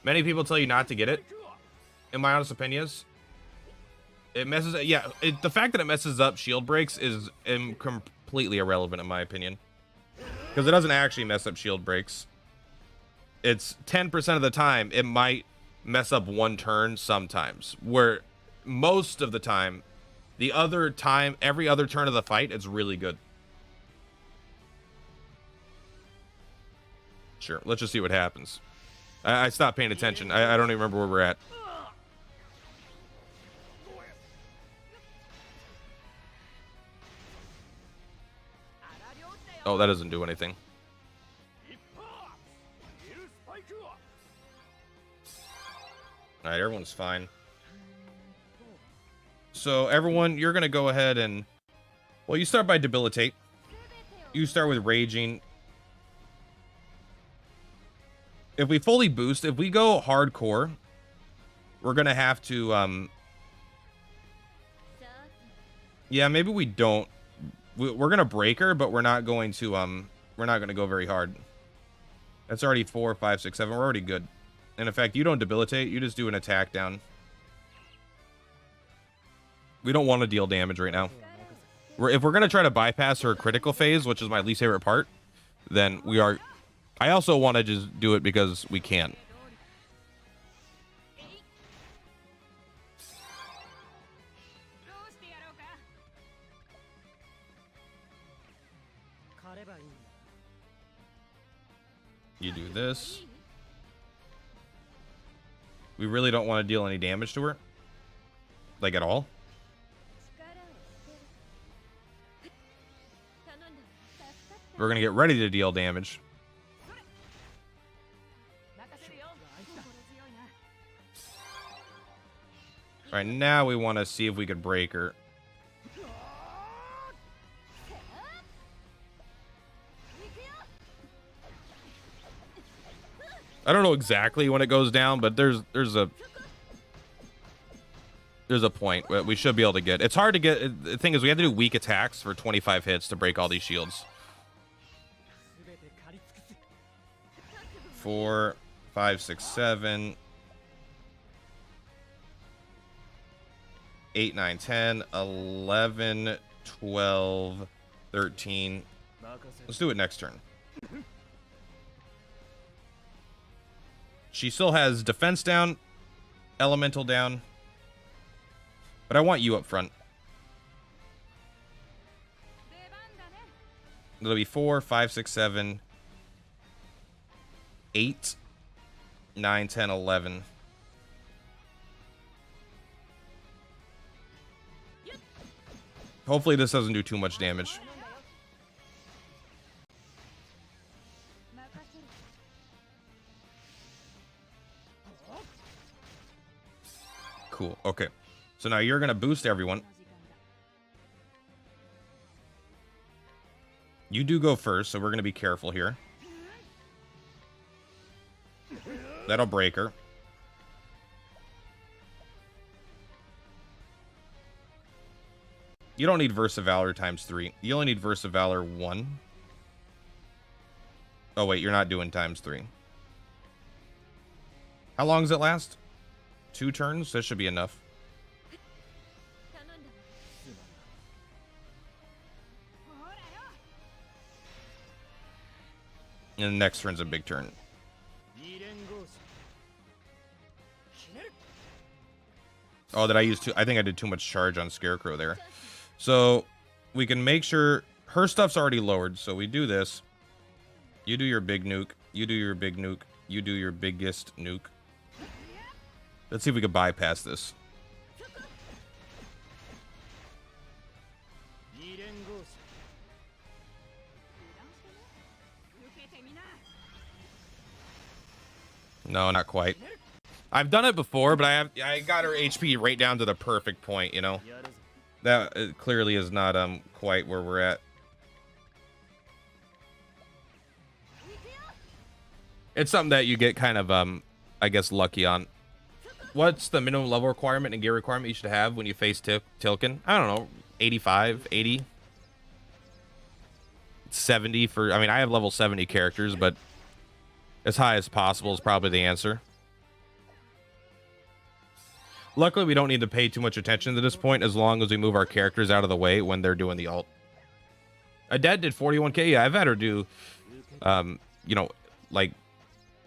Many people tell you not to get it. In my honest opinions, it messes. Yeah, the fact that it messes up shield breaks is completely irrelevant in my opinion, because it doesn't actually mess up shield breaks. It's 10% of the time it might mess up one turn sometimes, where most of the time, every other turn of the fight, it's really good. Sure, let's just see what happens. I stopped paying attention. I don't even remember where we're at. Oh, that doesn't do anything. Alright, everyone's fine. So, everyone, you're going to go ahead and... Well, you start by Debilitate. You start with Raging. If we fully boost, if we go hardcore, we're going to have to... Yeah, maybe we don't. We're going to break her, but we're not going to... We're not going to go very hard. That's already 4, 5, 6, 7. We're already good. And in fact, you don't debilitate. You just do an attack down. We don't want to deal damage right now. If we're going to try to bypass her critical phase, which is my least favorite part, then we are... I also want to just do it because we can. You do this. We really don't want to deal any damage to her. Like, at all. We're going to get ready to deal damage. All right, now we want to see if we could break her. I don't know exactly when it goes down, but there's a point where we should be able to get. It's hard to get. The thing is, we have to do weak attacks for 25 hits to break all these shields. 4, 5, 6, 7, 8, 9, 10, 11, 12, 13. Let's do it next turn. She still has defense down, elemental down, but I want you up front. It'll be 4, 5, 6, 7, 8, 9, 10, 11. Hopefully this doesn't do too much damage. Cool. Okay. So now you're going to boost everyone. You do go first, so we're going to be careful here. That'll break her. You don't need Verse of Valor times 3. You only need Verse of Valor 1. Oh, wait, you're not doing times 3. How long does it last? 2 turns? That should be enough. And the next turn's a big turn. Oh, did I use too? I think I did too much charge on Scarecrow there. So we can make sure her stuff's already lowered. So we do this. You do your big nuke. You do your big nuke. You do your biggest nuke. Let's see if we can bypass this. No, not quite. I've done it before, but I got her HP right down to the perfect point, you know. That clearly is not quite where we're at. It's something that you get kind of I guess lucky on. What's the minimum level requirement and gear requirement you should have when you face Tilkin? I don't know, 85, 80, 70 for, I mean, I have level 70 characters, but as high as possible is probably the answer. Luckily, we don't need to pay too much attention to this point as long as we move our characters out of the way when they're doing the ult. Adette did 41k. Yeah, I've had her do, you know, like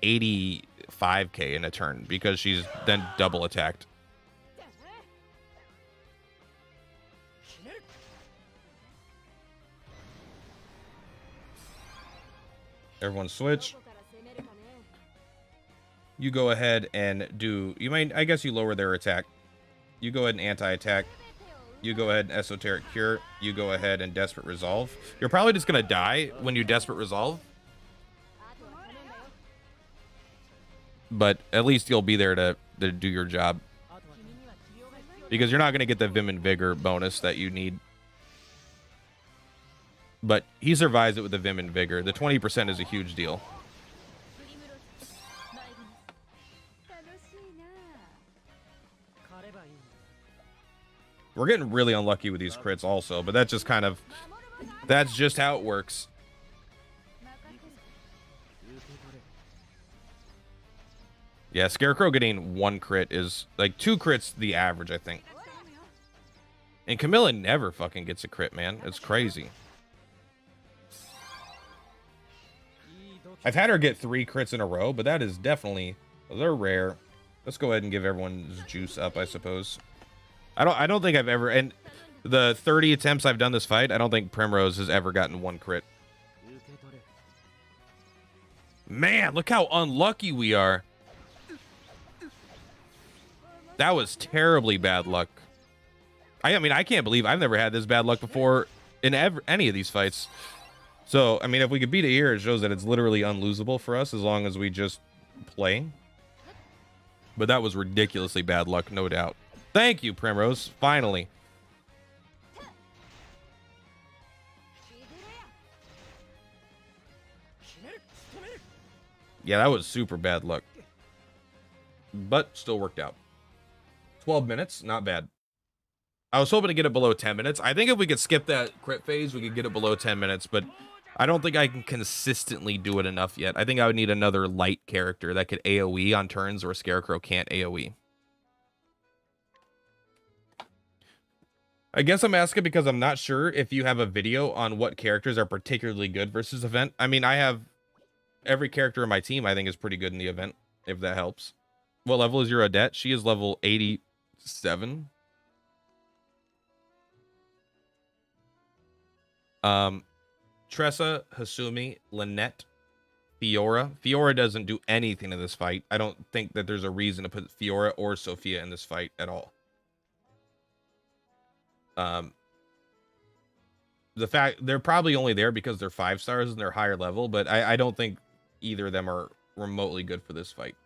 85k in a turn because she's then double attacked. Everyone switch. You go ahead and do, you might, I guess you lower their attack. You go ahead and anti-attack. You go ahead and Esoteric Cure. You go ahead and Desperate Resolve. You're probably just going to die when you Desperate Resolve. But at least you'll be there to do your job. Because you're not going to get the Vim and Vigor bonus that you need. But he survives it with the Vim and Vigor. The 20% is a huge deal. We're getting really unlucky with these crits also, but that's just kind of, that's just how it works. Yeah, Scarecrow getting 1 crit is, like, 2 crits the average, I think. And Camilla never fucking gets a crit, man. It's crazy. I've had her get 3 crits in a row, but that is definitely, they're rare. Let's go ahead and give everyone's juice up, I suppose. I don't think I've ever, and the 30 attempts I've done this fight, I don't think Primrose has ever gotten 1 crit. Man, look how unlucky we are. That was terribly bad luck. I mean, I can't believe I've never had this bad luck before in any of these fights. So, I mean, if we could beat it here, it shows that it's literally unlosable for us as long as we just play. But that was ridiculously bad luck, no doubt. Thank you, Primrose. Finally. Yeah, that was super bad luck. But still worked out. 12 minutes, not bad. I was hoping to get it below 10 minutes. I think if we could skip that crit phase, we could get it below 10 minutes, but I don't think I can consistently do it enough yet. I think I would need another light character that could AoE on turns where Scarecrow can't AoE. I guess I'm asking because I'm not sure if you have a video on what characters are particularly good versus event. I mean, I have every character in my team I think is pretty good in the event, if that helps. What level is your Odette? She is level 87. Tressa, Hasumi, Lynette, Fiora. Fiora doesn't do anything in this fight. I don't think that there's a reason to put Fiora or Sophia in this fight at all. The fact they're probably only there because they're 5 stars and they're higher level, but I don't think either of them are remotely good for this fight.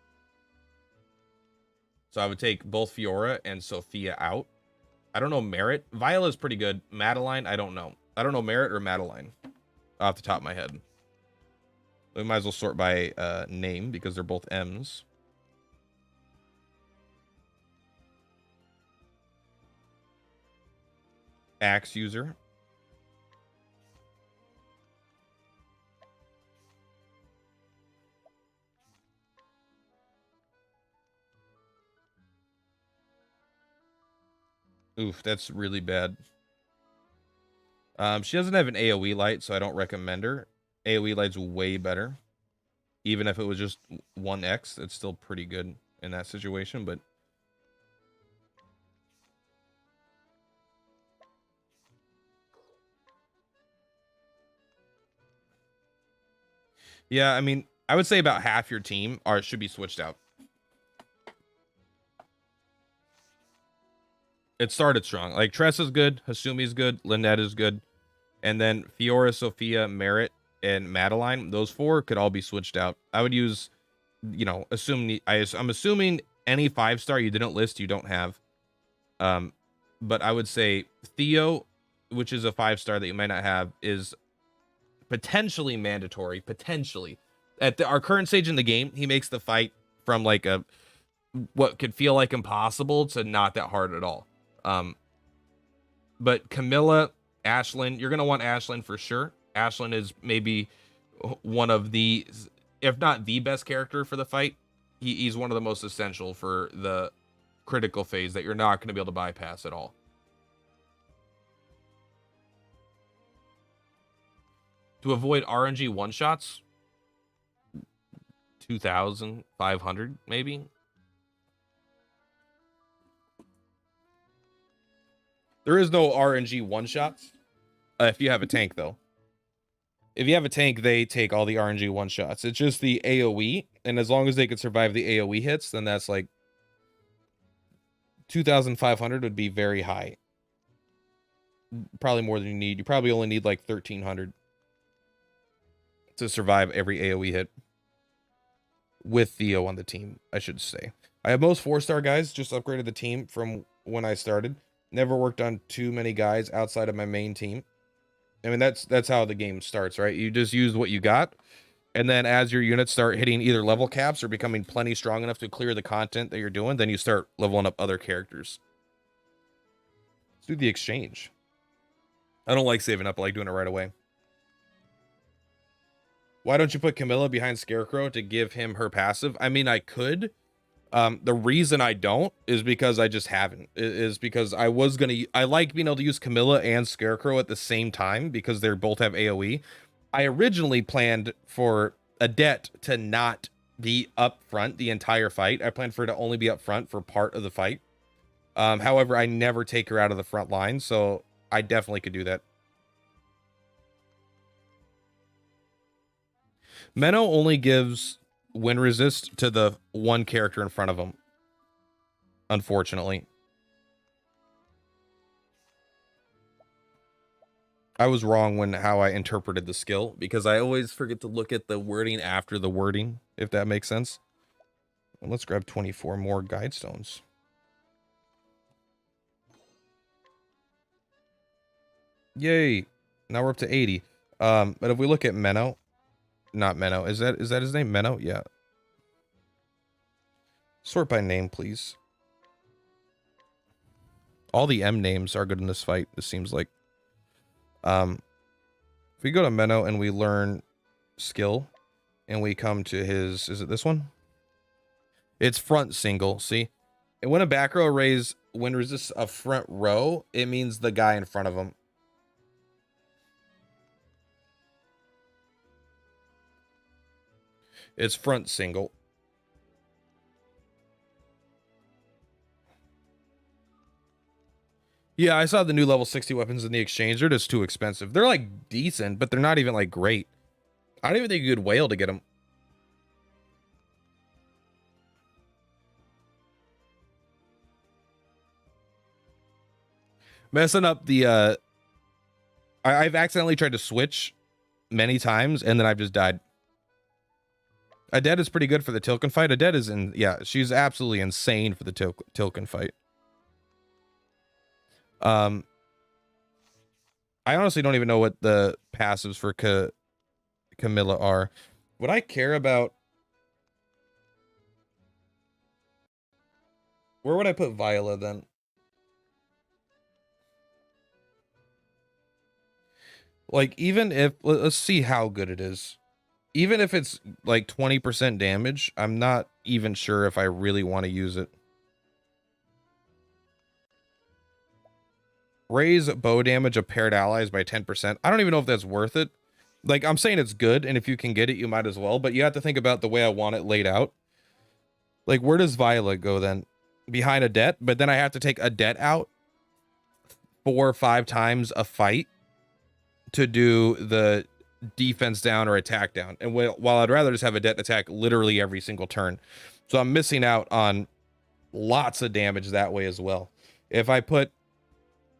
So I would take both Fiora and Sophia out. I don't know Merit. Viola's pretty good. Madeline, I don't know. I don't know Merit or Madeline off the top of my head. We might as well sort by name because they're both M's. Axe user. Oof, that's really bad. She doesn't have an AoE light, so I don't recommend her. AoE light's way better. Even if it was just 1x, it's still pretty good in that situation, but yeah, I mean, I would say about half your team should be switched out. It started strong. Like Tressa's good, Hasumi's good, Lynette is good, and then Fiora, Sophia, Merit, and Madeline. Those 4 could all be switched out. I would use, you know, I'm assuming any 5-star you didn't list you don't have. But I would say Theo, which is a 5-star that you might not have, is potentially mandatory. Potentially, at our current stage in the game, he makes the fight from like what could feel like impossible to not that hard at all. But Camilla, Ashlyn, you're gonna want Ashlyn for sure. Ashlyn is maybe one of the, if not the best character for the fight. He's one of the most essential for the critical phase that you're not going to be able to bypass at all. To avoid RNG one-shots, 2,500 maybe. There is no RNG one-shots if you have a tank, though. If you have a tank, they take all the RNG one-shots. It's just the AoE, and as long as they can survive the AoE hits, then that's like 2,500 would be very high. Probably more than you need. You probably only need like 1,300 to survive every AoE hit. With Theo on the team, I should say. I have most 4-star guys, just upgraded the team from when I started. Never worked on too many guys outside of my main team. I mean, that's how the game starts, right? You just use what you got, and then as your units start hitting either level caps or becoming plenty strong enough to clear the content that you're doing, then you start leveling up other characters. Let's do the exchange. I don't like saving up. I like doing it right away. Why don't you put Camilla behind Scarecrow to give him her passive? I mean, I could. The reason I don't is because I just haven't. Is because I like being able to use Camilla and Scarecrow at the same time because they both have AoE. I originally planned for Odette to not be up front the entire fight. I planned for her to only be up front for part of the fight. However, I never take her out of the front line, so I definitely could do that. Menno only gives wind resist to the one character in front of him, unfortunately. I was wrong when how I interpreted the skill because I always forget to look at the wording after the wording, if that makes sense. And let's grab 24 more guide stones. Yay. Now we're up to 80. But if we look at Menno, not Menno, is that his name? Menno? Yeah. Sort by name, please. All the M names are good in this fight, it seems like. If we go to Menno and we learn skill, and we come to his, is it this one? It's front single, see? And when a back row arrays wind resists a front row, it means the guy in front of him. It's front single. Yeah, I saw the new level 60 weapons in the exchange. They're just too expensive. They're like decent, but they're not even like great. I don't even think you could whale to get them. Messing up the I've accidentally tried to switch many times and then I've just died. Adet is pretty good for the Tilken fight. Adet is in, yeah, she's absolutely insane for the Tilken fight. I honestly don't even know what the passives for Camilla are. Would I care about... Where would I put Viola then? Like, even if... Let's see how good it is. Even if it's like 20% damage, I'm not even sure if I really want to use it. Raise bow damage of paired allies by 10%. I don't even know if that's worth it. Like, I'm saying it's good, and if you can get it, you might as well. But you have to think about the way I want it laid out. Like, where does Viola go then? Behind Adet, but then I have to take Adet out 4 or 5 times a fight to do the defense down or attack down. And while I'd rather just have Adet attack literally every single turn. So I'm missing out on lots of damage that way as well. If I put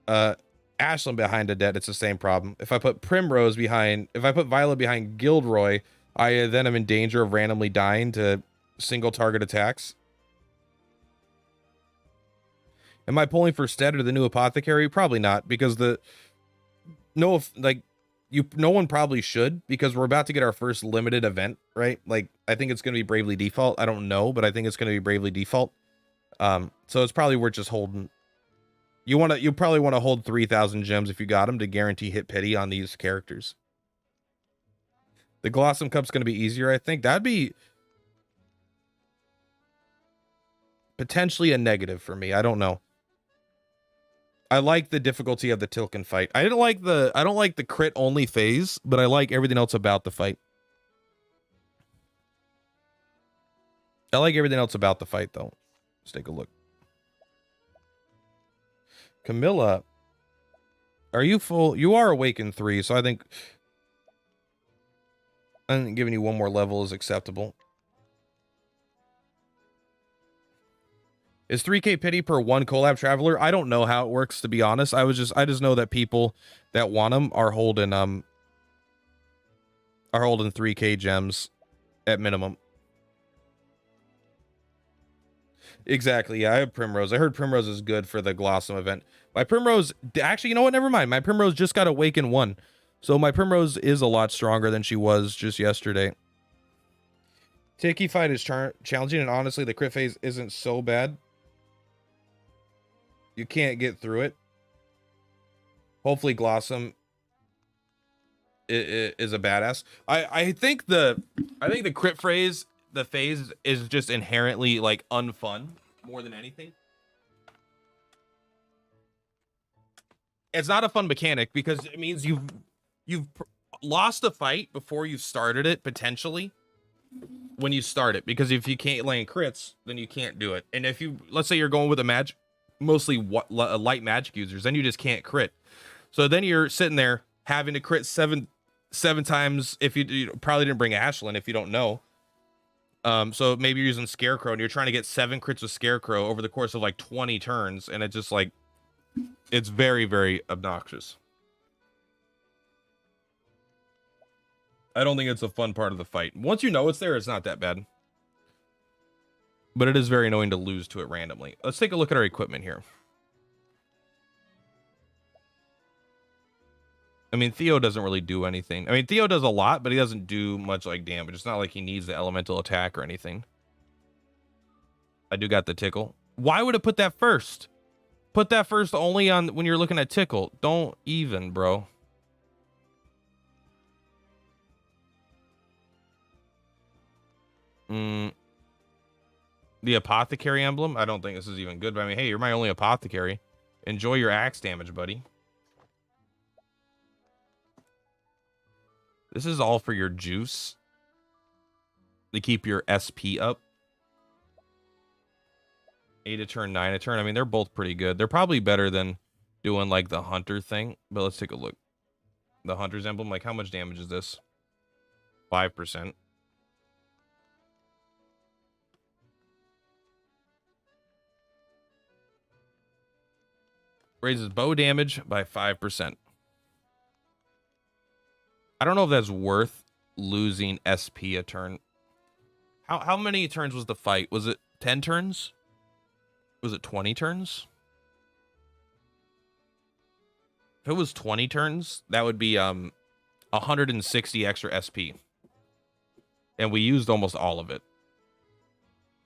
Ashlyn behind Adet, it's the same problem. If I put Primrose behind, if I put Viola behind Gilderoy, I then am in danger of randomly dying to single target attacks. Am I pulling for Stead or the new Apothecary? Probably not, because no one probably should, because we're about to get our first limited event, right? Like, I think it's going to be Bravely Default. I don't know, but I think it's going to be Bravely Default. So it's probably worth just holding. You probably want to hold 3,000 gems if you got them to guarantee hit pity on these characters. The Glossum Cup's going to be easier, I think. That'd be potentially a negative for me. I don't know. I like the difficulty of the Tilken fight. I don't like the crit only phase, but I like everything else about the fight. I like everything else about the fight, though. Let's take a look. Camilla, are you full? You are Awakened 3, so I think giving you one more level is acceptable. Is 3K pity per 1 collab traveler? I don't know how it works, to be honest. I just know that people that want them are holding 3K gems at minimum. Exactly. Yeah, I have Primrose. I heard Primrose is good for the Glossum event. My Primrose, actually, you know what? Never mind. My Primrose just got Awakened 1. So my Primrose is a lot stronger than she was just yesterday. Tiki fight is challenging, and honestly, the crit phase isn't so bad. You can't get through it. Hopefully Glossum is a badass. I think the crit phase, the phase is just inherently like unfun more than anything. It's not a fun mechanic because it means you've lost a fight before you started it, potentially, when you start it, because if you can't land crits, then you can't do it. And if you, let's say you're going with a mostly light magic users, then you just can't crit. So then you're sitting there having to crit seven times. If you probably didn't bring Ashlyn, if you don't know. So maybe you're using Scarecrow and you're trying to get 7 crits with Scarecrow over the course of like 20 turns, and it just like, it's very, very obnoxious. I don't think it's a fun part of the fight. Once you know it's there, it's not that bad. But it is very annoying to lose to it randomly. Let's take a look at our equipment here. I mean, Theo doesn't really do anything. I mean, Theo does a lot, but he doesn't do much like damage. It's not like he needs the elemental attack or anything. I do got the Tickle. Why would it put that first? Put that first only on when you're looking at Tickle. Don't even, bro. The apothecary emblem? I don't think this is even good, but I mean, hey, you're my only apothecary. Enjoy your axe damage, buddy. This is all for your juice. To keep your SP up. 8 a turn, 9 a turn. I mean, they're both pretty good. They're probably better than doing like the hunter thing, but let's take a look. The hunter's emblem, like how much damage is this? 5%. Raises bow damage by 5%. I don't know if that's worth losing SP a turn. How many turns was the fight? Was it 10 turns? Was it 20 turns? If it was 20 turns, that would be 160 extra SP. And we used almost all of it.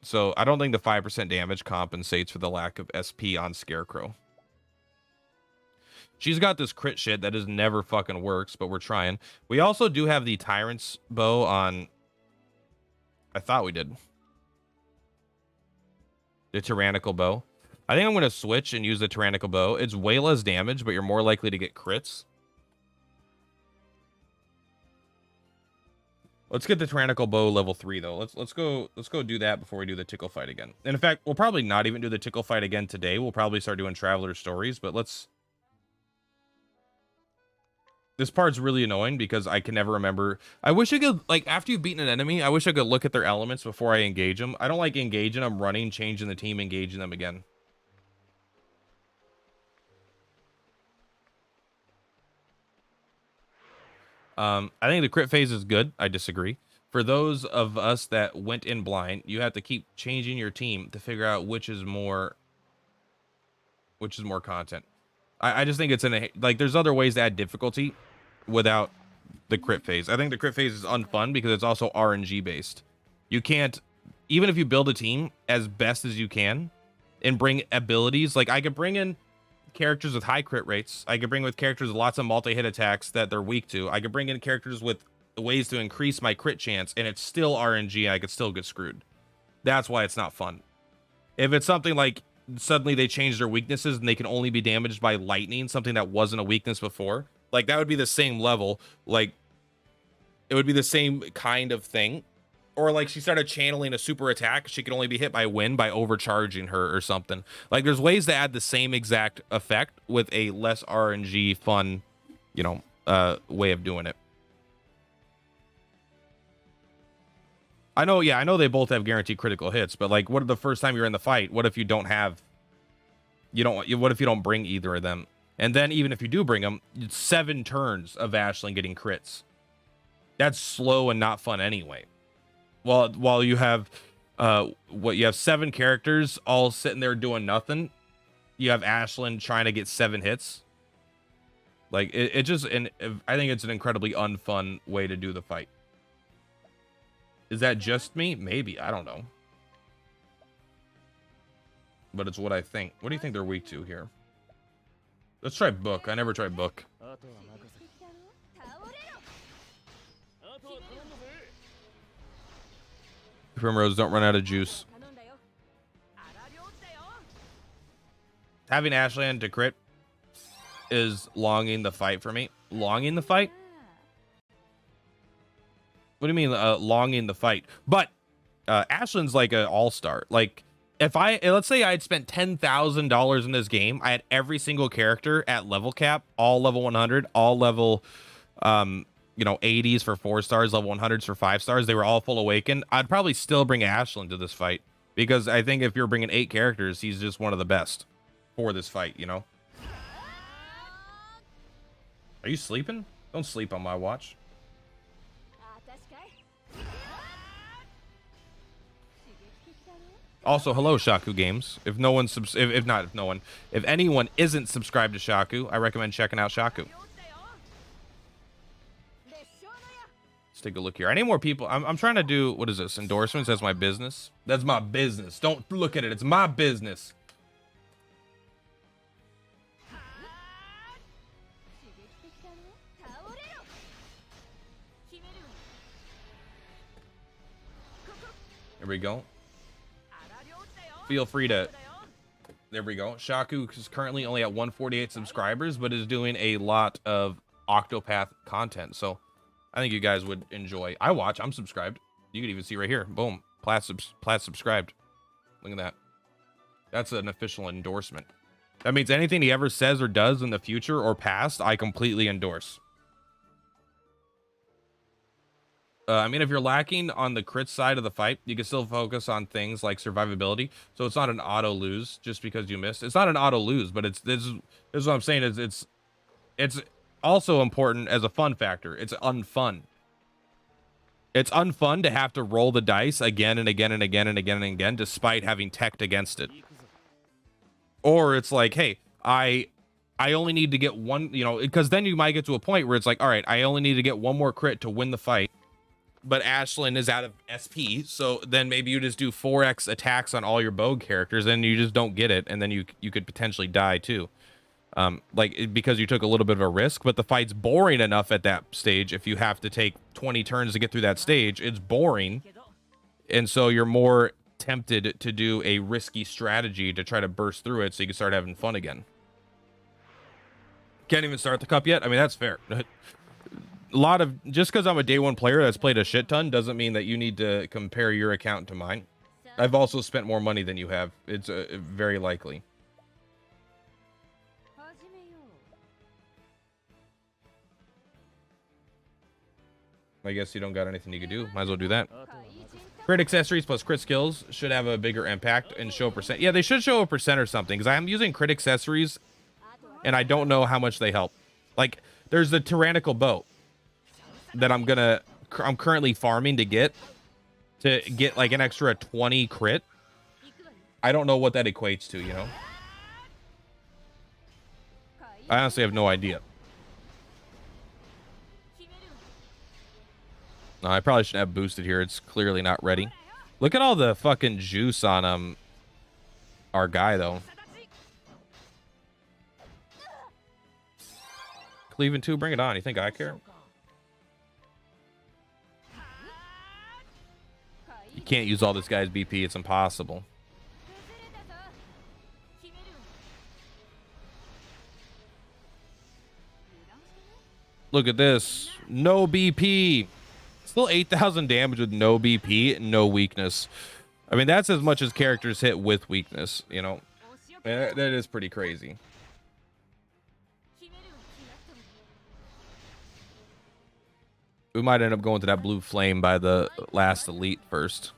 So I don't think the 5% damage compensates for the lack of SP on Scarecrow. She's got this crit shit that is never fucking works, but we're trying. We also do have the Tyrant's bow on... I thought we did. The Tyrannical bow. I think I'm going to switch and use the Tyrannical bow. It's way less damage, but you're more likely to get crits. Let's get the Tyrannical bow level 3 though. Let's go do that before we do the Tickle fight again. And in fact, we'll probably not even do the Tickle fight again today. We'll probably start doing Traveler stories, but let's... This part's really annoying because I can never remember. I wish I could, like, after you've beaten an enemy, I wish I could look at their elements before I engage them. I don't like engaging them, running, changing the team, engaging them again. I think the crit phase is good. I disagree. For those of us that went in blind, you have to keep changing your team to figure out which is more content. I just think it's like there's other ways to add difficulty without the crit phase. I think the crit phase is unfun because it's also RNG based. You can't, even if you build a team as best as you can and bring abilities, like I could bring in characters with high crit rates. I could bring with characters with lots of multi-hit attacks that they're weak to. I could bring in characters with ways to increase my crit chance and it's still RNG and I could still get screwed. That's why it's not fun. If it's something like suddenly they change their weaknesses and they can only be damaged by lightning, something that wasn't a weakness before, like that would be the same level. Like it would be the same kind of thing. Or like she started channeling a super attack, she could only be hit by wind by overcharging her or something. Like there's ways to add the same exact effect with a less RNG fun, you know, way of doing it. I know they both have guaranteed critical hits, but like what if the first time you're in the fight, what if you don't have, what if you don't bring either of them? And then even if you do bring them, it's 7 turns of Aisling getting crits. That's slow and not fun anyway. While you have, you have 7 characters all sitting there doing nothing. You have Aisling trying to get 7 hits. Like it just, and I think it's an incredibly unfun way to do the fight. Is that just me? Maybe. I don't know. But it's what I think. What do you think they're weak to here? Let's try Book. I never tried Book. Primrose, don't run out of juice. Having Aisling to crit is longing the fight for me. Longing the fight? What do you mean longing the fight? But Aisling's like an all-star. Like let's say I had spent $10,000 in this game, I had every single character at level cap, all level 100, all level 80s for 4 stars, level 100s for 5 stars. They were all full awakened. I'd probably still bring Aisling to this fight because I think if you're bringing 8 characters, he's just one of the best for this fight, you know? Are you sleeping? Don't sleep on my watch. Also, hello, Shaku Games. If no one if anyone isn't subscribed to Shaku, I recommend checking out Shaku. Let's take a look here. I need more people. I'm trying to do, what is this? Endorsements? That's my business. That's my business. Don't look at it. It's my business. Here we go. feel free to. There we go. Shaku is currently only at 148 subscribers, but is doing a lot of Octopath content. So I think you guys would enjoy. I watch. I'm subscribed. You can even see right here. Boom. Plat subscribed. Look at that. That's an official endorsement. That means anything he ever says or does in the future or past, I completely endorse. I mean, if you're lacking on the crit side of the fight, you can still focus on things like survivability. So it's not an auto lose just because you missed. It's not an auto lose, but this is what I'm saying is it's also important as a fun factor. It's unfun. It's unfun to have to roll the dice again and again and again and again and again, despite having teched against it. Or it's like, hey, I only need to get one, you know, because then you might get to a point where it's like, all right, I only need to get one more crit to win the fight. But Ashlyn is out of SP, so then maybe you just do 4x attacks on all your bow characters, and you just don't get it, and then you could potentially die too, because you took a little bit of a risk. But the fight's boring enough at that stage. If you have to take 20 turns to get through that stage, it's boring, and so you're more tempted to do a risky strategy to try to burst through it, so you can start having fun again. Can't even start the cup yet. I mean, that's fair. A lot of, just because I'm a day one player that's played a shit ton doesn't mean that you need to compare your account to mine. I've also spent more money than you have. It's very likely. I guess you don't got anything you could do. Might as well do that. Crit accessories plus crit skills should have a bigger impact and show a percent. Yeah, they should show a percent or something, because I'm using crit accessories and I don't know how much they help. Like, there's the tyrannical bow that I'm currently farming to get like an extra 20 crit. I don't know what that equates to, you know. I honestly have no idea. No, I probably shouldn't have boosted here. It's clearly not ready. Look at all the fucking juice on our guy though. Cleveland 2, bring it on. You think I care? You can't use all this guy's BP. It's impossible. Look at this. No BP. Still 8,000 damage with no BP, no weakness. I mean, that's as much as characters hit with weakness, you know. That is pretty crazy. We might end up going to that blue flame by the last elite first.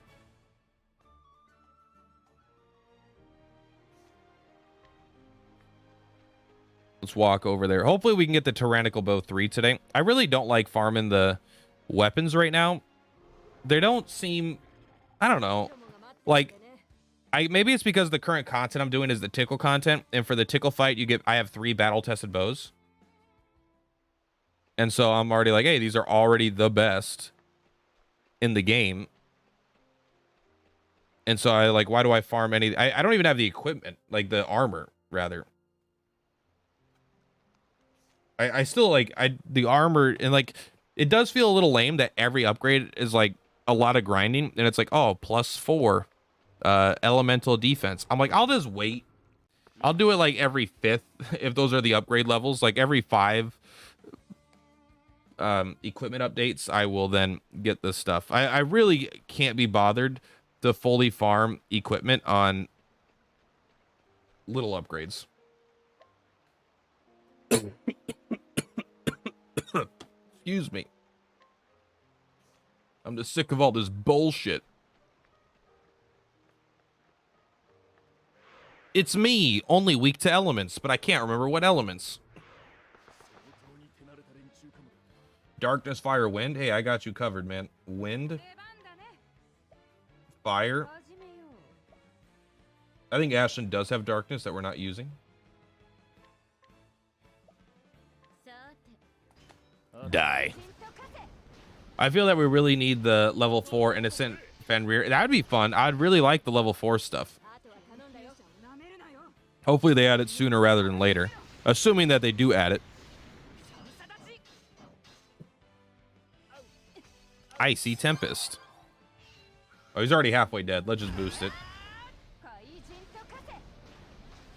Let's walk over there. Hopefully we can get the Tyrannical Bow 3 today. I really don't like farming the weapons right now. They don't seem, I don't know, like, maybe it's because the current content I'm doing is the Tickle content, and for the Tickle fight I have 3 battle tested bows. And so I'm already like, hey, these are already the best in the game. And so I like, why do I farm any? I don't even have the equipment, like the armor, rather. I still like, the armor, and like, it does feel a little lame that every upgrade is like a lot of grinding. And it's like, oh, +4 elemental defense. I'm like, I'll just wait. I'll do it like every 5th if those are the upgrade levels. Like every 5 equipment updates, I will then get this stuff. I really can't be bothered to fully farm equipment on little upgrades. Excuse me. I'm just sick of all this bullshit. It's me, only weak to elements, but I can't remember what elements. Darkness, fire, wind. Hey, I got you covered, man. Wind. Fire. I think Ashlyn does have darkness that we're not using. Die. I feel that we really need the level 4 innocent Fenrir. That would be fun. I'd really like the level 4 stuff. Hopefully they add it sooner rather than later. Assuming that they do add it. Icy Tempest. Oh, he's already halfway dead. Let's just boost it.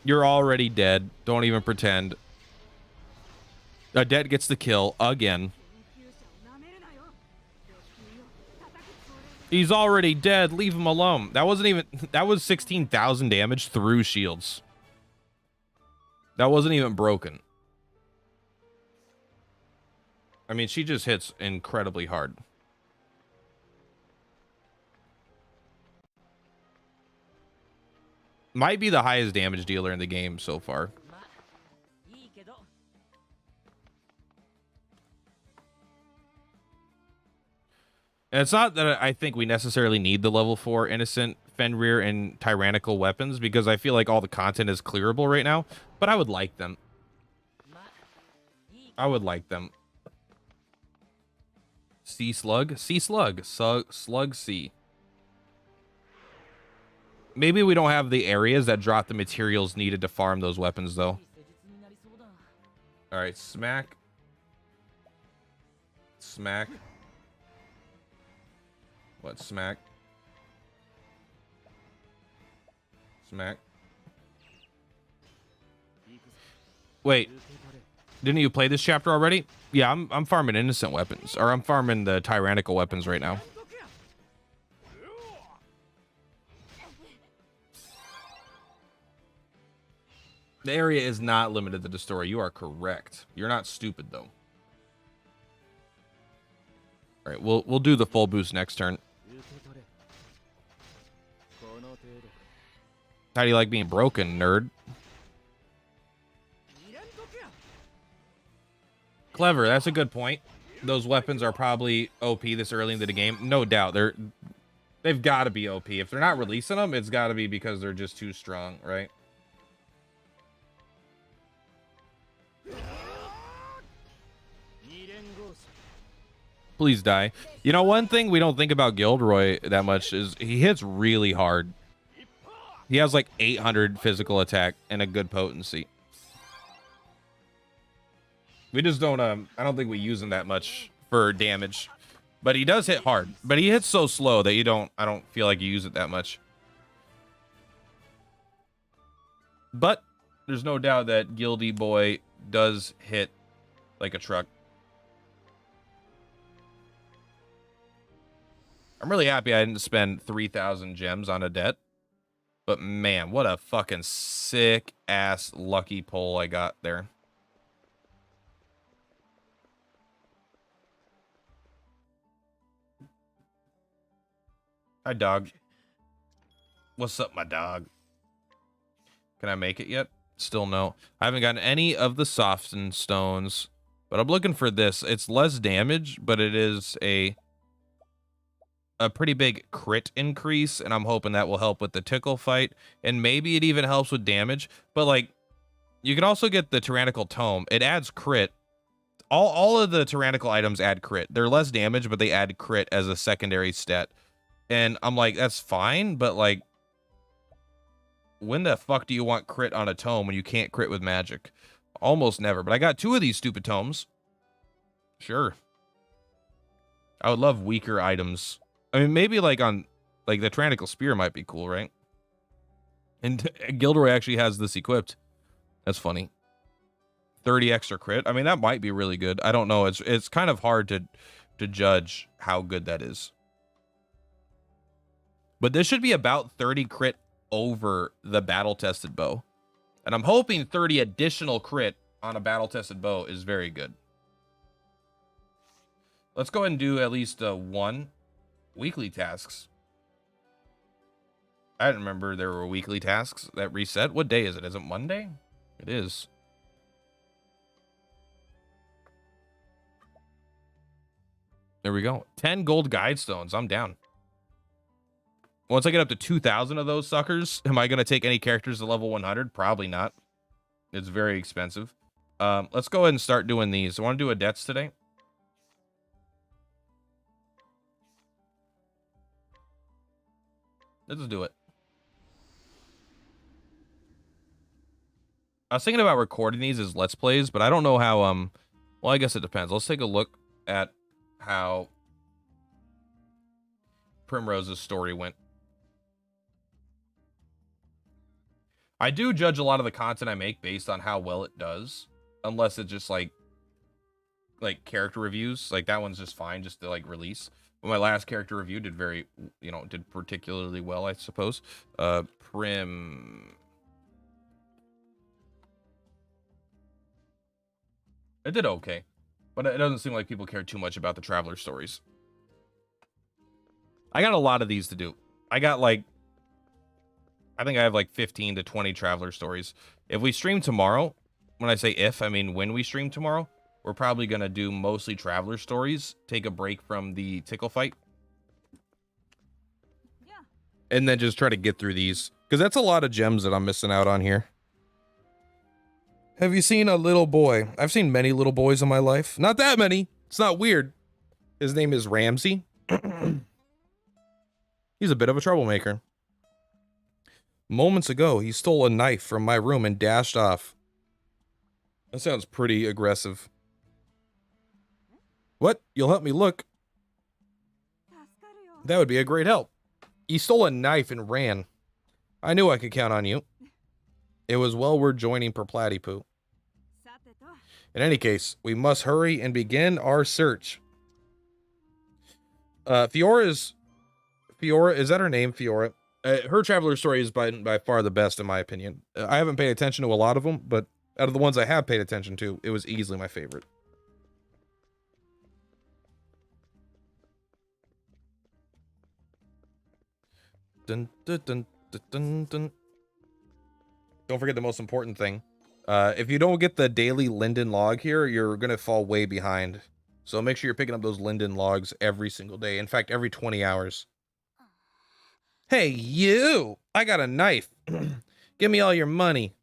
You're already dead. Don't even pretend. Dead gets the kill again. He's already dead. Leave him alone. That wasn't even... That was 16,000 damage through shields. That wasn't even broken. I mean, she just hits incredibly hard. Might be the highest damage dealer in the game so far. And it's not that I think we necessarily need the level 4 Innocent, Fenrir, and Tyrannical weapons, because I feel like all the content is clearable right now, but I would like them. I would like them. Sea Slug? Sea Slug. Slug Sea. Maybe we don't have the areas that drop the materials needed to farm those weapons, though. Alright, smack. Smack. What? Smack. Smack. Wait. Didn't you play this chapter already? Yeah, I'm farming innocent weapons. Or I'm farming the tyrannical weapons right now. The area is not limited to the story. You are correct. You're not stupid, though. Alright, we'll do the full boost next turn. How do you like being broken, nerd? Clever, that's a good point. Those weapons are probably OP this early into the game. No doubt. They've got to be OP. If they're not releasing them, it's got to be because they're just too strong, right? Please die. You know, one thing we don't think about Gilderoy that much is he hits really hard. He has like 800 physical attack and a good potency. We just don't, I don't think we use him that much for damage. But he does hit hard. But he hits so slow that I don't feel like you use it that much. But there's no doubt that Gildy Boy does hit like a truck. I'm really happy I didn't spend 3,000 gems on a debt. But man, what a fucking sick ass lucky pull I got there. Hi, dog. What's up, my dog? Can I make it yet? Still no. I haven't gotten any of the softened stones, but I'm looking for this. It's less damage, but it is a pretty big crit increase, and I'm hoping that will help with the Tickle fight, and maybe it even helps with damage. But like, you can also get the Tyrannical Tome. It adds crit. All of the Tyrannical items add crit. They're less damage, but they add crit as a secondary stat. And I'm like, that's fine, but like, when the fuck do you want crit on a tome when you can't crit with magic? Almost never. But I got 2 of these stupid tomes. Sure. I would love weaker items. I mean, maybe like on, like the Tyrannical Spear might be cool, right? And Gilderoy actually has this equipped. That's funny. 30 extra crit. I mean, that might be really good. I don't know. It's kind of hard to judge how good that is. But this should be about 30 crit over the battle-tested bow. And I'm hoping 30 additional crit on a battle-tested bow is very good. Let's go ahead and do at least 1 weekly tasks. I didn't remember there were weekly tasks that reset. What day is it? Is it Monday? It is. There we go. 10 gold guide stones. I'm down. Once I get up to 2,000 of those suckers, am I going to take any characters to level 100? Probably not. It's very expensive. Let's go ahead and start doing these. I want to do a debts today. Let's do it. I was thinking about recording these as Let's Plays, but I don't know how, well, I guess it depends. Let's take a look at how Primrose's story went. I do judge a lot of the content I make based on how well it does, unless it's just like character reviews. Like that one's just fine, just to like release. But my last character review did did particularly well, I suppose. Prim. It did okay, but it doesn't seem like people care too much about the traveler stories. I got a lot of these to do. I think I have like 15 to 20 traveler stories. If we stream tomorrow, when I say if, I mean when we stream tomorrow, we're probably going to do mostly traveler stories, take a break from the Tickle fight. Yeah. And then just try to get through these, because that's a lot of gems that I'm missing out on here. Have you seen a little boy? I've seen many little boys in my life. Not that many. It's not weird. His name is Ramsey. He's a bit of a troublemaker. Moments ago, he stole a knife from my room and dashed off. That sounds pretty aggressive. What? You'll help me look? That would be a great help. He stole a knife and ran. I knew I could count on you. It was well worth joining Perplatypoo. In any case, we must hurry and begin our search. Fiora, is that her name, Fiora? Her traveler story is by far the best, in my opinion. I haven't paid attention to a lot of them, but out of the ones I have paid attention to, it was easily my favorite. Dun, dun, dun, dun, dun, dun. Don't forget the most important thing. If you don't get the daily Linden log here, you're going to fall way behind. So make sure you're picking up those Linden logs every single day. In fact, every 20 hours. Hey, you! I got a knife. Give me all your money.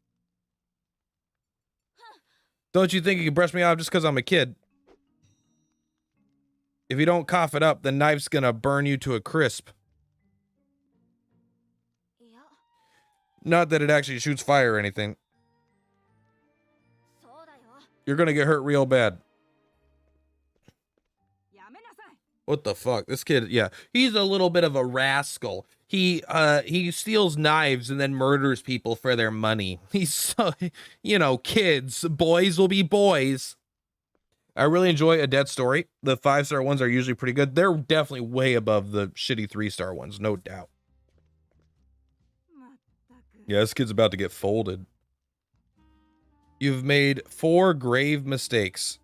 Don't you think you can brush me off just because I'm a kid? If you don't cough it up, the knife's going to burn you to a crisp. Not that it actually shoots fire or anything. You're gonna get hurt real bad. What the fuck? This kid, yeah. He's a little bit of a rascal. He steals knives and then murders people for their money. He's so, kids. Boys will be boys. I really enjoy a dead story. The 5-star ones are usually pretty good. They're definitely way above the shitty 3-star ones, no doubt. Yeah, this kid's about to get folded. You've made 4 grave mistakes.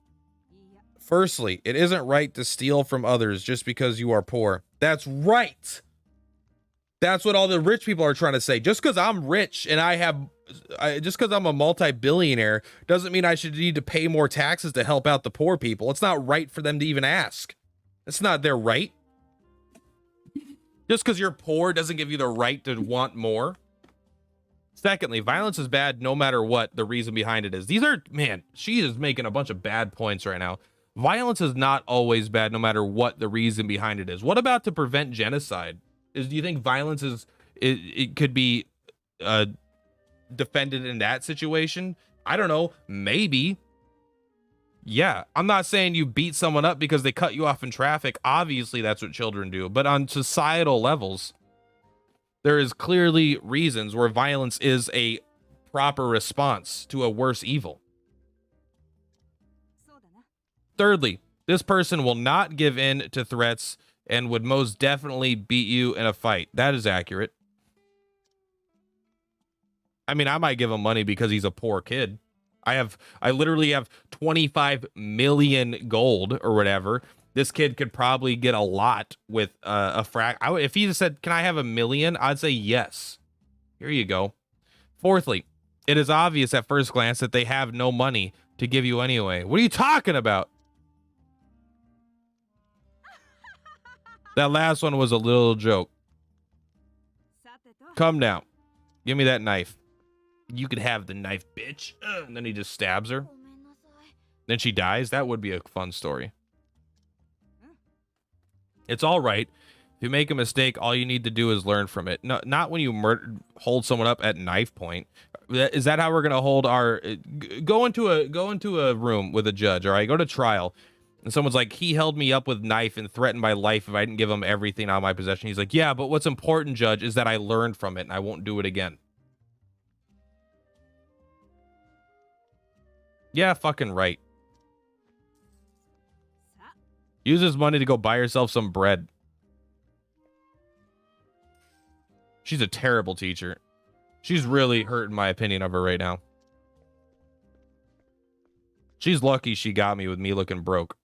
Firstly, it isn't right to steal from others just because you are poor. That's right. That's what all the rich people are trying to say. Just because I'm rich and just because I'm a multi-billionaire doesn't mean I should need to pay more taxes to help out the poor people. It's not right for them to even ask. It's not their right. Just because you're poor doesn't give you the right to want more. Secondly, violence is bad no matter what the reason behind it is. She is making a bunch of bad points right now. Violence is not always bad no matter what the reason behind it is. What about to prevent genocide? Do you think violence it could be defended in that situation? I don't know. Maybe. Yeah, I'm not saying you beat someone up because they cut you off in traffic. Obviously, that's what children do. But on societal levels, there is clearly reasons where violence is a proper response to a worse evil. Thirdly, this person will not give in to threats and would most definitely beat you in a fight. That is accurate. I mean, I might give him money because he's a poor kid. I literally have 25 million gold or whatever. This kid could probably get a lot with if he said, "Can I have $1 million?" I'd say yes. Here you go. Fourthly, it is obvious at first glance that they have no money to give you anyway. What are you talking about? That last one was a little joke. Come down. Give me that knife. You could have the knife, bitch. And then he just stabs her. Then she dies. That would be a fun story. It's all right. If you make a mistake, all you need to do is learn from it. No, not when you hold someone up at knife point. Is that how we're gonna hold our? Go into a room with a judge. All right, go to trial, and someone's like, he held me up with knife and threatened my life if I didn't give him everything out of my possession. He's like, yeah, but what's important, judge, is that I learned from it and I won't do it again. Yeah, fucking right. Use his money to go buy yourself some bread. She's a terrible teacher. She's really hurting my opinion of her right now. She's lucky she got me with me looking broke.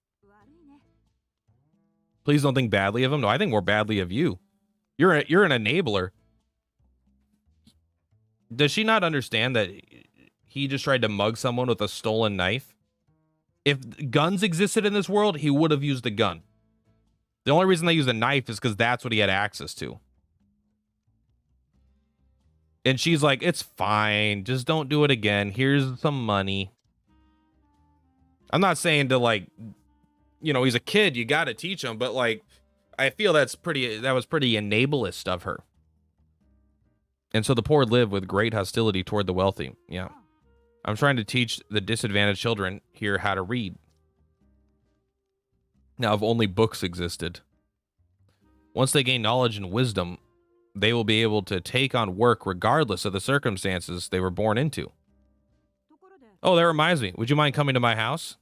Please don't think badly of him. No, I think more badly of you. You're an enabler. Does she not understand that he just tried to mug someone with a stolen knife? If guns existed in this world, he would have used a gun. The only reason they used a knife is because that's what he had access to. And she's like, it's fine. Just don't do it again. Here's some money. I'm not saying to, like, you know, he's a kid. You got to teach him. But, like, I feel that was pretty enablest of her. And so the poor live with great hostility toward the wealthy. Yeah. I'm trying to teach the disadvantaged children here how to read. Now, if only books existed. Once they gain knowledge and wisdom, they will be able to take on work regardless of the circumstances they were born into. Oh, that reminds me. Would you mind coming to my house?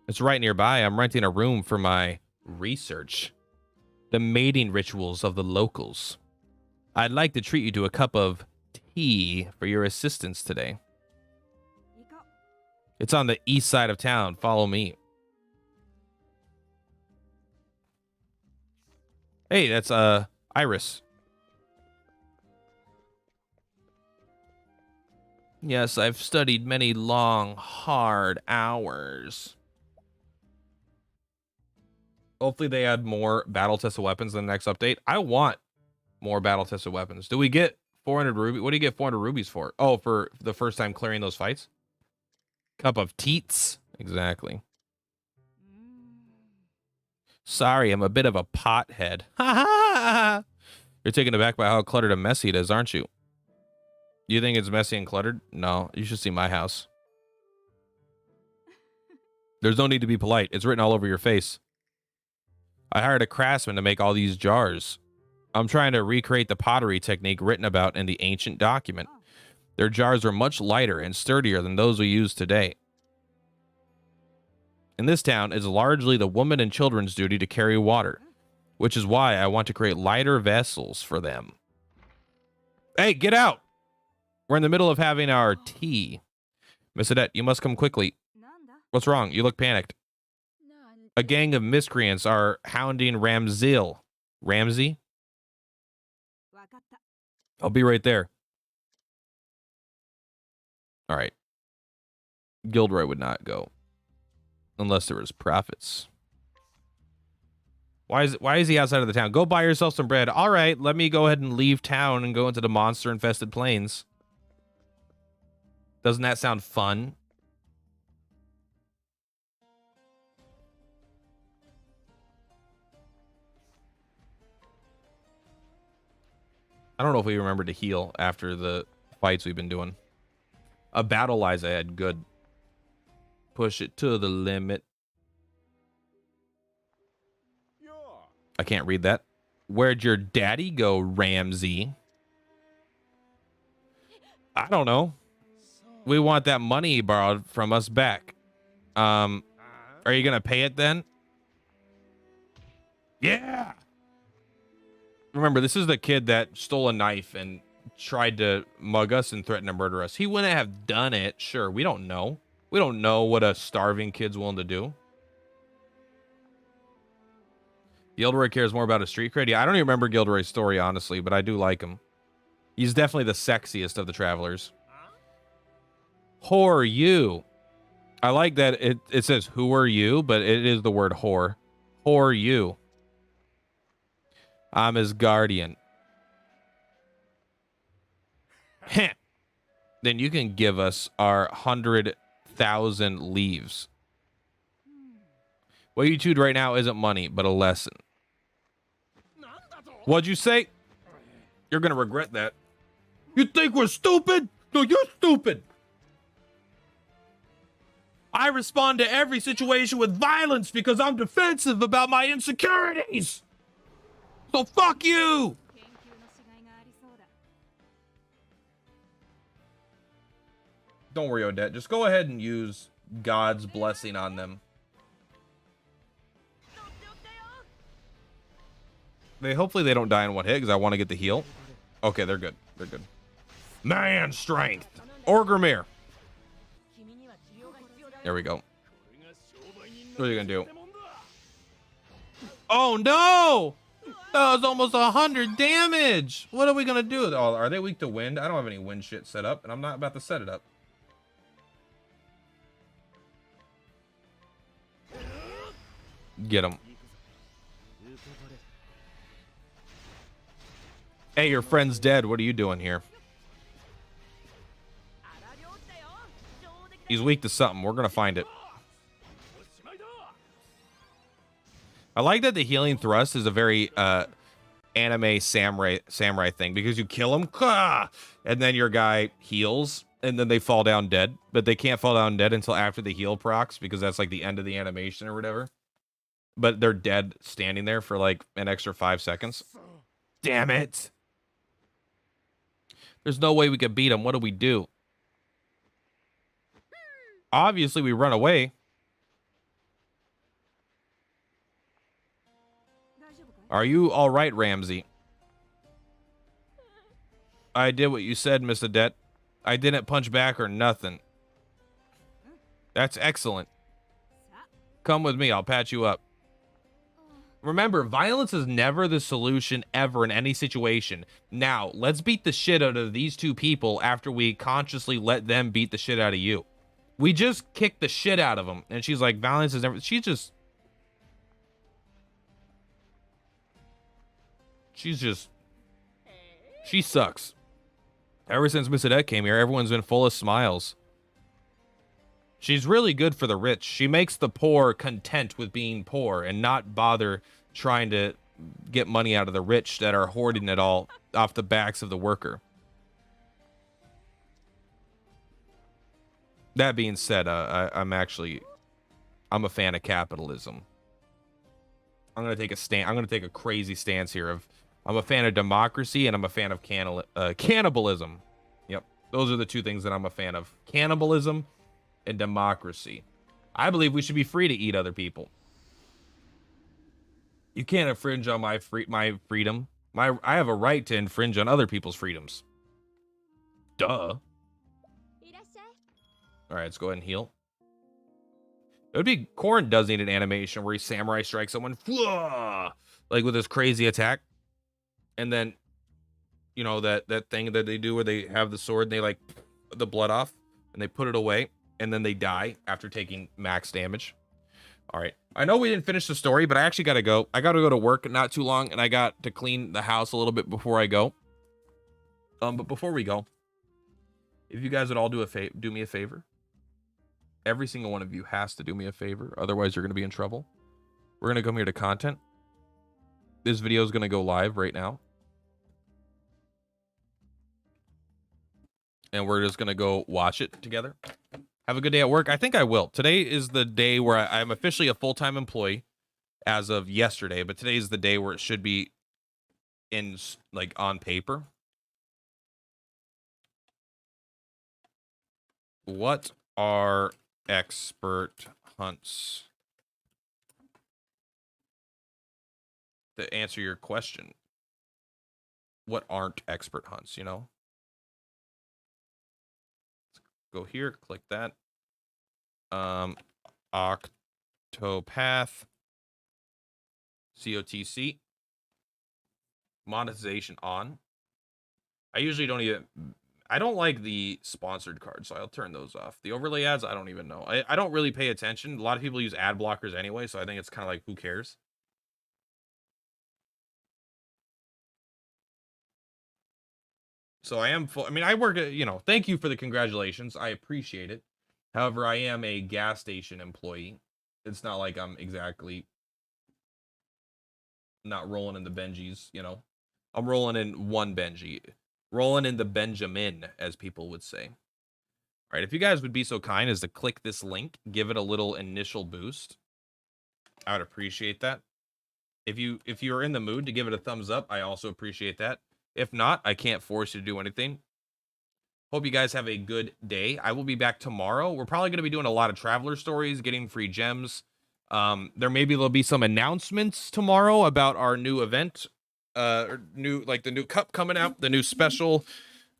It's right nearby. I'm renting a room for my research. The mating rituals of the locals. I'd like to treat you to a cup of tea for your assistance today. It's on the east side of town. Follow me. Hey, that's Iris. Yes, I've studied many long, hard hours. Hopefully they add more battle-tested weapons in the next update. I want more battle-tested weapons. Do we get 400 rubies? What do you get 400 rubies for? Oh, for the first time clearing those fights? Cup of teats. Exactly. Sorry, I'm a bit of a pothead. Ha ha! You're taken aback by how cluttered and messy it is, aren't you? You think it's messy and cluttered? No, you should see my house. There's no need to be polite. It's written all over your face. I hired a craftsman to make all these jars. I'm trying to recreate the pottery technique written about in the ancient document. Their jars are much lighter and sturdier than those we use today. In this town, it's largely the woman and children's duty to carry water, which is why I want to create lighter vessels for them. Hey, get out! We're in the middle of having our tea. Miss Odette, you must come quickly. What's wrong? You look panicked. A gang of miscreants are hounding Ramsey? I'll be right there. All right. Gilderoy would not go. Unless there was profits. Why is he outside of the town? Go buy yourself some bread. All right, let me go ahead and leave town and go into the monster-infested plains. Doesn't that sound fun? I don't know if we remember to heal after the fights we've been doing. A battle lies ahead. Good. Push it to the limit. I can't read that. Where'd your daddy go, Ramsey? I don't know. We want that money he borrowed from us back. Are you gonna pay it then? Yeah. Remember, this is the kid that stole a knife and tried to mug us and threaten to murder us. He wouldn't have done it. Sure, we don't know. We don't know what a starving kid's willing to do. Gilderoy cares more about his street cred. Yeah, I don't even remember Gilderoy's story, honestly, but I do like him. He's definitely the sexiest of the travelers. Whore you. I like that it says, who are you? But it is the word whore. Whore you. I'm his guardian. Heh. Then you can give us our 100,000 leaves. What you chewed right now isn't money, but a lesson. What'd you say? You're gonna regret that. You think we're stupid? No, you're stupid. I respond to every situation with violence because I'm defensive about my insecurities. So fuck you. Don't worry, Odette. Just go ahead and use God's blessing on them. Hopefully they don't die in one hit, because I want to get the heal. Okay, they're good. They're good. Man strength. Orgrimmar. There we go. What are you gonna do? Oh no! That was almost 100 damage. What are we gonna do? Oh, are they weak to wind? I don't have any wind shit set up, and I'm not about to set it up. Get him. Hey, your friend's dead. What are you doing here? He's weak to something. We're gonna find it. I like that the healing thrust is a very anime samurai thing, because you kill him, and then your guy heals, and then they fall down dead, but they can't fall down dead until after the heal procs, because that's like the end of the animation or whatever. But they're dead standing there for like an extra 5 seconds. Damn it. There's no way we could beat him. What do we do? Obviously, we run away. Are you all right, Ramsey? I did what you said, Miss Odette. I didn't punch back or nothing. That's excellent. Come with me. I'll patch you up. Remember, violence is never the solution ever in any situation. Now, let's beat the shit out of these two people after we consciously let them beat the shit out of you. We just kicked the shit out of them. And she's like, violence is never... She sucks. Ever since Miss Odette came here, everyone's been full of smiles. She's really good for the rich. She makes the poor content with being poor and not bother trying to get money out of the rich that are hoarding it all off the backs of the worker. That being said, I'm a fan of capitalism. I'm gonna take a stand. I'm gonna take a crazy stance here. I'm a fan of democracy, and I'm a fan of cannibalism. Yep, those are the two things that I'm a fan of: cannibalism and democracy. I believe we should be free to eat other people. You can't infringe on my freedom. I have a right to infringe on other people's freedoms. Duh. All right, let's go ahead and heal. It would be... Corn does need an animation where he samurai strikes someone, like with this crazy attack, and then, you know, that thing that they do where they have the sword and they like the blood off and they put it away, and then they die after taking max damage. All right, I know we didn't finish the story, but I actually gotta go. I gotta go to work not too long, and I got to clean the house a little bit before I go. But before we go, if you guys would all do me a favor. Every single one of you has to do me a favor, otherwise you're going to be in trouble. We're going to come here to content. This video is going to go live right now. And we're just going to go watch it together. Have a good day at work. I think I will. Today is the day where I'm officially a full-time employee as of yesterday, but today is the day where it should be in, like, on paper. What are expert hunts? To answer your question, what aren't expert hunts, you know? Let's go here, click that. Octopath, COTC, monetization on. I don't like the sponsored cards, so I'll turn those off. The overlay ads, I don't even know. I don't really pay attention. A lot of people use ad blockers anyway, so I think it's kind of like, who cares? So I am full. I mean, I work at, you know, thank you for the congratulations. I appreciate it. However, I am a gas station employee. It's not like I'm exactly not rolling in the Benjis, you know. I'm rolling in one Benji. Rolling in the Benjamin, as people would say. All right, if you guys would be so kind as to click this link, give it a little initial boost, I would appreciate that. If you're in the mood to give it a thumbs up, I also appreciate that. If not, I can't force you to do anything. Hope you guys have a good day. I will be back tomorrow. We're probably going to be doing a lot of traveler stories, getting free gems. There'll be some announcements tomorrow about our new event, the new cup coming out, the new special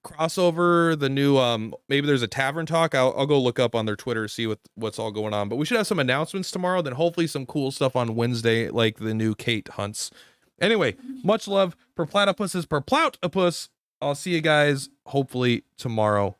crossover, the new maybe there's a tavern talk. I'll go look up on their Twitter, see what's all going on. But we should have some announcements tomorrow, then hopefully some cool stuff on Wednesday, like the new Kate hunts. Anyway, much love. Per platypus is per ploutopus. I'll see you guys hopefully tomorrow.